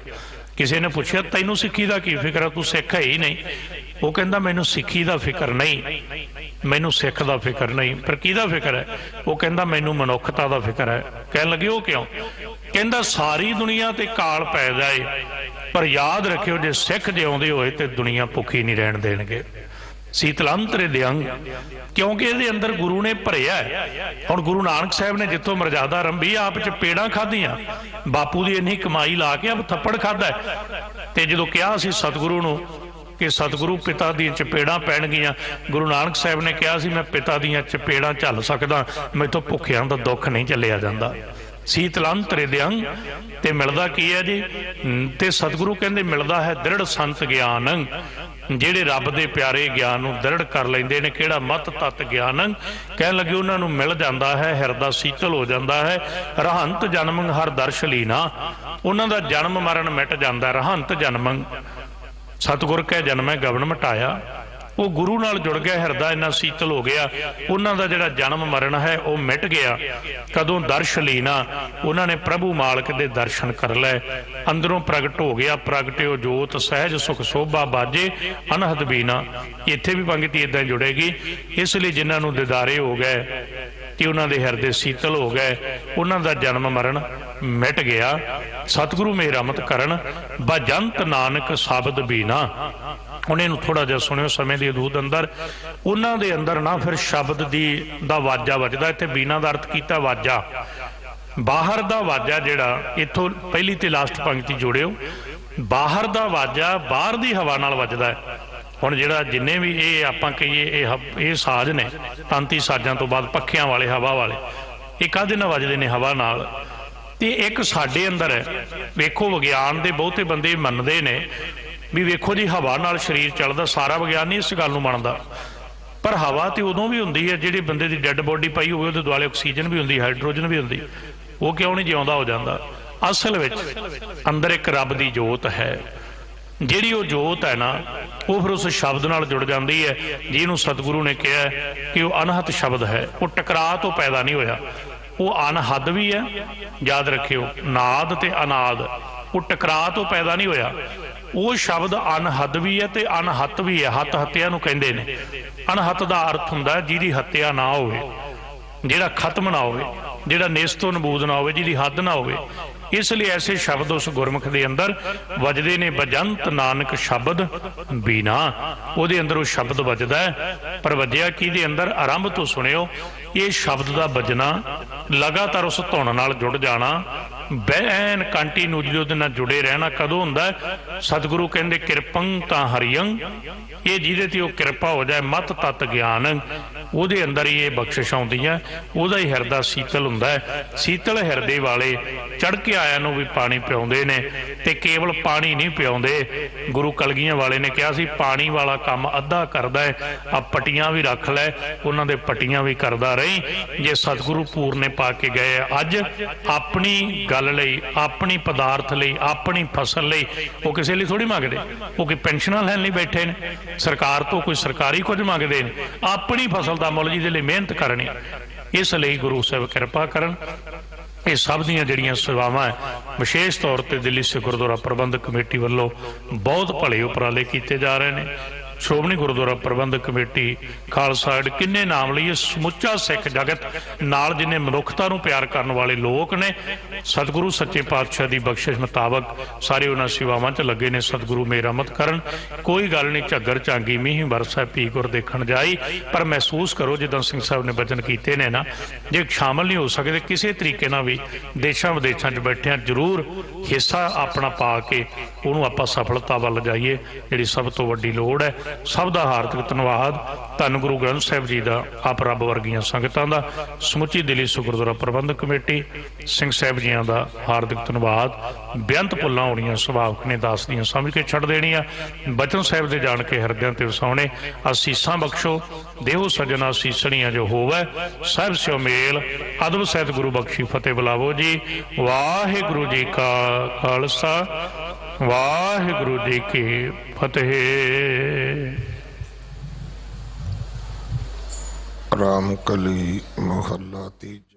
ਕਿਸੇ ਨੇ ਪੁੱਛਿਆ ਤੈਨੂੰ ਸਿੱਖੀ ਦਾ ਕੀ ਫਿਕਰ ਹੈ, ਤੂੰ ਸਿੱਖ ਹੈ ਹੀ ਨਹੀਂ। ਉਹ ਕਹਿੰਦਾ ਮੈਨੂੰ ਸਿੱਖੀ ਦਾ ਫਿਕਰ ਨਹੀਂ, ਮੈਨੂੰ ਸਿੱਖ ਦਾ ਫਿਕਰ ਨਹੀਂ। ਪਰ ਕਿਹਦਾ ਫਿਕਰ ਹੈ? ਉਹ ਕਹਿੰਦਾ ਮੈਨੂੰ ਮਨੁੱਖਤਾ ਦਾ ਫਿਕਰ ਹੈ। ਕਹਿਣ ਲੱਗੇ ਉਹ ਕਿਉਂ? ਕਹਿੰਦਾ ਸਾਰੀ ਦੁਨੀਆ ਤੇ ਕਾਲ ਪੈ ਜਾਏ ਪਰ ਯਾਦ ਰੱਖਿਓ ਜੇ ਸਿੱਖ ਜਿਉਂਦੇ ਹੋਏ ਤੇ ਦੁਨੀਆ ਭੁੱਖੀ ਨਹੀਂ ਰਹਿਣ ਦੇਣਗੇ। ਸੀਤਲੰਤ ਹ੍ਰਿਦਯੰ, ਕਿਉਂਕਿ ਇਹਦੇ ਅੰਦਰ ਗੁਰੂ ਨੇ ਭਰਿਆ। ਹੁਣ ਗੁਰੂ ਨਾਨਕ ਸਾਹਿਬ ਨੇ ਜਿੱਥੋਂ ਮਰਜ਼ਾਦਾ ਆਰੰਭੀ ਆਪ ਚਪੇੜਾਂ ਖਾਧੀਆਂ, ਬਾਪੂ ਦੀ ਇੰਨੀ ਕਮਾਈ ਲਾ ਕੇ ਆਪ ਥੱਪੜ ਖਾਧਾ। ਤੇ ਜਦੋਂ ਕਿਹਾ ਸੀ ਸਤਿਗੁਰੂ ਨੂੰ कि सतगुरु पिता दी चपेड़ां पैणगियां। गुरु नानक साहब ने कहा सी, मैं पिता दी चपेड़ां झल सकदा, मैथों भुखियां दा दुख नहीं झल्लिया जांदा। शीतलंतरे द्यंग ते मिलदा की है जी, ते सतगुरु कहंदे मिलदा है दृढ़ संत ज्ञान। ਜਿਹੜੇ ਰੱਬ ਦੇ ਪਿਆਰੇ ਗਿਆਨ ਨੂੰ ਦ੍ਰਿੜ ਕਰ ਲੈਂਦੇ ਨੇ, ਕਿਹੜਾ ਮਤ ਤਤ ਗਿਆਨ ਕਹਿਣ ਲੱਗੇ, ਉਹਨਾਂ ਨੂੰ ਮਿਲ ਜਾਂਦਾ ਹੈ, ਹਿਰਦਾ ਸੀਤਲ ਹੋ ਜਾਂਦਾ ਹੈ। ਰਹੰਤ ਜਨਮ ਹਰ ਦਰਸ਼ ਲੀਨਾ, ਉਹਨਾਂ ਦਾ ਜਨਮ ਮਰਨ ਮਿਟ ਜਾਂਦਾ। ਰਹੰਤ ਜਨਮ ਸਤਿਗੁਰ ਕੈ ਜਨਮੈ ਗਵਨ ਮਿਟਾਇਆ, ਉਹ ਗੁਰੂ ਨਾਲ ਜੁੜ ਗਿਆ, ਹਿਰਦਾ ਇੰਨਾ ਸੀਤਲ ਹੋ ਗਿਆ, ਉਹਨਾਂ ਦਾ ਜਿਹੜਾ ਜਨਮ ਮਰਨ ਹੈ ਉਹ ਮਿਟ ਗਿਆ। ਕਦੋਂ ਦਰਸ਼ ਲੀਨਾ, ਉਹਨਾਂ ਨੇ ਪ੍ਰਭੂ ਮਾਲਕ ਦੇ ਦਰਸ਼ਨ ਕਰ ਲਏ, ਅੰਦਰੋਂ ਪ੍ਰਗਟ ਹੋ ਗਿਆ। ਪ੍ਰਗਟਿਓ ਜੋਤ ਸਹਿਜ ਸੁਖ ਸੋਭਾ ਬਾਜੇ ਅਨਹਦ ਬੀਨਾ। ਇੱਥੇ ਵੀ ਪੰਗਤੀ ਇਦਾਂ ਜੁੜੇਗੀ। ਇਸ ਲਈ ਜਿਨ੍ਹਾਂ ਨੂੰ ਦਿਦਾਰੇ ਹੋ ਗਏ ਕਿ ਉਹਨਾਂ ਦੇ ਹਿਰਦੇ ਸੀਤਲ ਹੋ ਗਏ, ਉਹਨਾਂ ਦਾ ਜਨਮ ਮਰਨ ਮਿਟ ਗਿਆ। ਸਤਿਗੁਰੂ ਮੇਰਾਮਤ ਕਰਨ ਬਜੰਤ ਨਾਨਕ ਸ਼ਬਦ ਬੀਨਾ। ਹੁਣ ਇਹਨੂੰ ਥੋੜਾ ਜਿਹਾ ਸੁਣਿਓ ਸਮੇਂ ਦੀ ਹਦੂਦ ਅੰਦਰ। ਉਹਨਾਂ ਦੇ ਅੰਦਰ ਨਾ ਫਿਰ ਸ਼ਬਦ ਦਾ ਵਾਜਾ ਵੱਜਦਾ। ਇੱਥੇ ਬੀਨਾ ਦਾ ਅਰਥ ਕੀਤਾ ਵਾਜਾ, ਬਾਹਰ ਦਾ ਵਾਜਾ ਜਿਹੜਾ ਇੱਥੋਂ ਪਹਿਲੀ ਤੇ ਲਾਸਟ ਪੰਕਤੀ ਜੋੜਿਓ। ਬਾਹਰ ਦਾ ਵਾਜਾ ਬਾਹਰ ਦੀ ਹਵਾ ਨਾਲ ਵੱਜਦਾ ਹੈ। ਹੁਣ ਜਿਹੜਾ ਜਿੰਨੇ ਵੀ ਇਹ ਆਪਾਂ ਕਹੀਏ ਇਹ ਸਾਜ਼ ਨੇ, ਤਾਂਤੀ ਸਾਜ਼ਾਂ ਤੋਂ ਬਾਅਦ ਪੱਖਿਆਂ ਵਾਲੇ, ਹਵਾ ਵਾਲੇ, ਇਹ ਕਾਹਦੇ ਨਾਲ ਵੱਜਦੇ ਨੇ? ਹਵਾ ਨਾਲ। ਤੇ ਇੱਕ ਸਾਡੇ ਅੰਦਰ ਹੈ। ਵੇਖੋ ਵਿਗਿਆਨ ਦੇ ਬਹੁਤੇ ਬੰਦੇ ਮੰਨਦੇ ਨੇ ਵੀ ਵੇਖੋ ਜੀ ਹਵਾ ਨਾਲ ਸਰੀਰ ਚੱਲਦਾ। ਸਾਰਾ ਵਿਗਿਆਨ ਨਹੀਂ ਇਸ ਗੱਲ ਨੂੰ ਮੰਨਦਾ, ਪਰ ਹਵਾ ਤੇ ਉਦੋਂ ਵੀ ਹੁੰਦੀ ਹੈ ਜਿਹੜੇ ਬੰਦੇ ਦੀ ਡੈੱਡ ਬੋਡੀ ਪਈ ਹੋਵੇ, ਉਹਦੇ ਦੁਆਲੇ ਆਕਸੀਜਨ ਵੀ ਹੁੰਦੀ, ਹਾਈਡਰੋਜਨ ਵੀ ਹੁੰਦੀ। ਉਹ ਕਿਉਂ ਨਹੀਂ ਜਿਉਂਦਾ ਹੋ ਜਾਂਦਾ? ਅਸਲ ਵਿੱਚ ਅੰਦਰ ਇੱਕ ਰੱਬ ਦੀ ਜੋਤ ਹੈ। ਜਿਹੜੀ ਉਹ ਜੋਤ ਹੈ ਨਾ, ਉਹ ਫਿਰ ਉਸ ਸ਼ਬਦ ਨਾਲ ਜੁੜ ਜਾਂਦੀ ਹੈ। ਜਿਹਨੂੰ ਸਤਿਗੁਰੂ ਨੇ ਕਿਹਾ ਕਿ ਉਹ ਅਨਹਤ ਸ਼ਬਦ ਹੈ, ਉਹ ਟਕਰਾਅ ਤੋਂ ਪੈਦਾ ਨਹੀਂ ਹੋਇਆ। ਉਹ ਅਨਹਦ ਵੀ ਹੈ, ਯਾਦ ਰੱਖਿਓ, ਨਾਦ ਤੇ ਅਨਾਦ, ਉਹ ਟਕਰਾਅ ਤੋਂ ਪੈਦਾ ਨਹੀਂ ਹੋਇਆ। ਉਹ ਸ਼ਬਦ ਅਨਹਦ ਵੀ ਹੈ ਤੇ ਅਨਹਤ ਵੀ ਹੈ। ਹੱਤ ਹੱਤਿਆ ਨੂੰ ਕਹਿੰਦੇ ਨੇ। ਅਨਹਤ ਦਾ ਅਰਥ ਹੁੰਦਾ ਜਿਹਦੀ ਹੱਤਿਆ ਨਾ ਹੋਵੇ, ਜਿਹੜਾ ਖਤਮ ਨਾ ਹੋਵੇ, ਜਿਹੜਾ ਨਿਸ ਤੋਂ ਨਬੂਦ ਨਾ ਹੋਵੇ, ਜਿਹਦੀ ਹੱਦ ਨਾ ਹੋਵੇ। ਇਸ ਲਈ ਐਸੇ ਸ਼ਬਦ ਉਸ ਗੁਰਮੁਖ ਦੇ ਅੰਦਰ ਵੱਜਦੇ ਨੇ। ਬਜੰਤ ਨਾਨਕ ਸ਼ਬਦ ਬੀਨਾ, ਉਹਦੇ ਅੰਦਰ ਉਹ ਸ਼ਬਦ ਵੱਜਦਾ ਹੈ। ਪਰ ਵੱਜਿਆ ਕਿਹਦੇ ਅੰਦਰ? ਆਰੰਭ ਤੋਂ ਸੁਣਿਓ। ਇਹ ਸ਼ਬਦ ਦਾ ਵੱਜਣਾ, ਲਗਾਤਾਰ ਉਸ ਧੁਨ ਨਾਲ ਜੁੜ ਜਾਣਾ, ਬੈਨ ਕੰਟੀਨਿਊਲੀ ਉਹਦੇ ਨਾਲ ਜੁੜੇ ਰਹਿਣਾ ਕਦੋਂ ਹੁੰਦਾ? ਸਤਿਗੁਰੂ ਕਹਿੰਦੇ ਕਿਰਪੰ ਤਾਂ ਹਰਿਯੰ, ਇਹ ਜਿਹਦੇ ਤੇ ਉਹ ਕਿਰਪਾ ਹੋ ਜਾਏ, ਮਤ ਤਤ ਗਿਆਨ, ਉਹਦੇ ਅੰਦਰ ਹੀ ਇਹ ਬਖਸ਼ਿਸ਼ ਆਉਂਦੀ ਹੈ। ਉਹਦਾ ਹੀ ਹਿਰਦਾ ਸੀਤਲ ਹੁੰਦਾ ਹੈ। ਸੀਤਲ ਹਿਰਦੇ ਵਾਲੇ ਚੜ੍ਹ ਕੇ ਆਇਆਂ ਨੂੰ ਵੀ ਪਾਣੀ ਪਿਆਉਂਦੇ ਨੇ। ਤੇ ਕੇਵਲ ਪਾਣੀ ਨਹੀਂ ਪਿਆਉਂਦੇ, ਗੁਰੂ ਕਲਗੀਆਂ ਵਾਲੇ ਨੇ ਕਿਹਾ ਸੀ ਪਾਣੀ ਵਾਲਾ ਕੰਮ ਅੱਧਾ ਕਰਦਾ ਹੈ, ਆ ਪੱਟੀਆਂ ਵੀ ਰੱਖ ਲੈ, ਉਹਨਾਂ ਦੇ ਪੱਟੀਆਂ ਵੀ ਕਰਦਾ ਰਹੀ। ਜੇ ਸਤਿਗੁਰੂ ਪੂਰਨੇ ਪਾ ਕੇ ਗਏ ਅੱਜ ਆਪਣੀ ਗੱਲ ਲਈ, ਆਪਣੀ ਪਦਾਰਥ ਲਈ, ਆਪਣੀ ਫਸਲ ਲਈ, ਉਹ ਕਿਸੇ ਲਈ ਥੋੜੀ ਮੰਗਦੇ। ਉਹ ਕੋਈ ਪੈਨਸ਼ਨਾਂ ਲੈਣ ਲਈ ਬੈਠੇ ਨੇ, ਸਰਕਾਰ ਤੋਂ ਕੋਈ ਸਰਕਾਰੀ ਕੁਝ ਮੰਗਦੇ ਨੇ? ਆਪਣੀ ਫਸਲ ਦਾ ਮੁੱਲ ਜਿਹਦੇ ਲਈ ਮਿਹਨਤ ਕਰਨੀ। ਇਸ ਲਈ ਗੁਰੂ ਸਾਹਿਬ ਕਿਰਪਾ ਕਰਨ। ਇਹ ਸਭ ਦੀਆਂ ਜਿਹੜੀਆਂ ਸੇਵਾਵਾਂ ਵਿਸ਼ੇਸ਼ ਤੌਰ ਤੇ ਦਿੱਲੀ ਸਿੱਖ ਗੁਰਦੁਆਰਾ ਪ੍ਰਬੰਧਕ ਕਮੇਟੀ ਵੱਲੋਂ ਬਹੁਤ ਭਲੇ ਉਪਰਾਲੇ ਕੀਤੇ ਜਾ ਰਹੇ ਨੇ। ਸ਼੍ਰੋਮਣੀ ਗੁਰਦੁਆਰਾ ਪ੍ਰਬੰਧਕ ਕਮੇਟੀ, ਖਾਲਸਾ ਏਡ, ਕਿੰਨੇ ਨਾਮ ਲਈਏ, ਸਮੁੱਚਾ ਸਿੱਖ ਜਗਤ ਨਾਲ ਜਿੰਨੇ ਮਨੁੱਖਤਾ ਨੂੰ ਪਿਆਰ ਕਰਨ ਵਾਲੇ ਲੋਕ ਨੇ, ਸਤਿਗੁਰੂ ਸੱਚੇ ਪਾਤਸ਼ਾਹ ਦੀ ਬਖਸ਼ਿਸ਼ ਮੁਤਾਬਕ ਸਾਰੇ ਉਹਨਾਂ ਸੇਵਾਵਾਂ 'ਚ ਲੱਗੇ ਨੇ। ਸਤਿਗੁਰੂ ਮੇਰਾਮਤ ਕਰਨ। ਕੋਈ ਗੱਲ ਨਹੀਂ, ਝੱਗਰ ਝਾਂਗੀ ਮੀਂਹ ਵਰਸੈ ਪੀ ਗੁਰ ਦੇਖਣ ਜਾਈ। ਪਰ ਮਹਿਸੂਸ ਕਰੋ ਜਿੱਦਾਂ ਸਿੰਘ ਸਾਹਿਬ ਨੇ ਬਚਨ ਕੀਤੇ ਨੇ ਨਾ, ਜੇ ਸ਼ਾਮਲ ਨਹੀਂ ਹੋ ਸਕਦੇ ਕਿਸੇ ਤਰੀਕੇ ਨਾਲ ਵੀ, ਦੇਸ਼ਾਂ ਵਿਦੇਸ਼ਾਂ 'ਚ ਬੈਠਿਆਂ ਜ਼ਰੂਰ ਹਿੱਸਾ ਆਪਣਾ ਪਾ ਕੇ ਉਹਨੂੰ ਆਪਾਂ ਸਫਲਤਾ ਵੱਲ ਜਾਈਏ, ਜਿਹੜੀ ਸਭ ਤੋਂ ਵੱਡੀ ਲੋੜ ਹੈ। ਸਭ ਦਾ ਹਾਰਦਿਕ ਧੰਨਵਾਦ। ਧੰਨ ਗੁਰੂ ਗ੍ਰੰਥ ਸਾਹਿਬ ਜੀ ਦਾ, ਆਪ ਰੱਬ ਵਰਗੀਆਂ ਸੰਗਤਾਂ ਦਾ, ਸਮੁੱਚੀ ਦਿੱਲੀ ਸਿੱਖ ਗੁਰਦੁਆਰਾ ਪ੍ਰਬੰਧਕ ਕਮੇਟੀ, ਸਿੰਘ ਸਾਹਿਬ ਜੀਆਂ ਦਾ ਹਾਰਦਿਕ ਧੰਨਵਾਦ। ਬੇਅੰਤ ਭੁੱਲਾਂ ਹੋਣੀਆਂ ਸੁਭਾਵਕ ਨੇ, ਦਾਸ ਦੀਆਂ ਸਮਝ ਕੇ ਛੱਡ ਦੇਣੀਆਂ, ਬਚਨ ਸਾਹਿਬ ਦੇ ਜਾਣ ਕੇ ਹਿਰਦਿਆਂ ਤੇ ਵਸਾਉਣੇ। ਅਸੀਸਾਂ ਬਖਸ਼ੋ, ਦੇਹੋ ਸਜਣਾ ਸੀਸਣੀਆਂ ਜੋ ਹੋਵੇ, ਸਾਹਿਬ ਸਿਓ ਮੇਲ, ਅਦਬ ਸਹਿਤ ਗੁਰੂ ਬਖਸ਼ੀ ਫਤਿਹ ਬੁਲਾਵੋ ਜੀ। ਵਾਹਿਗੁਰੂ ਜੀ ਕਾ ਖਾਲਸਾ, ਵਾਹਿਗੁਰੂ ਜੀ ਕੀ ਫਤਿਹ। ਰਾਮ ਕਲੀ ਮਹੱਲਾ ਤੀਜਾ।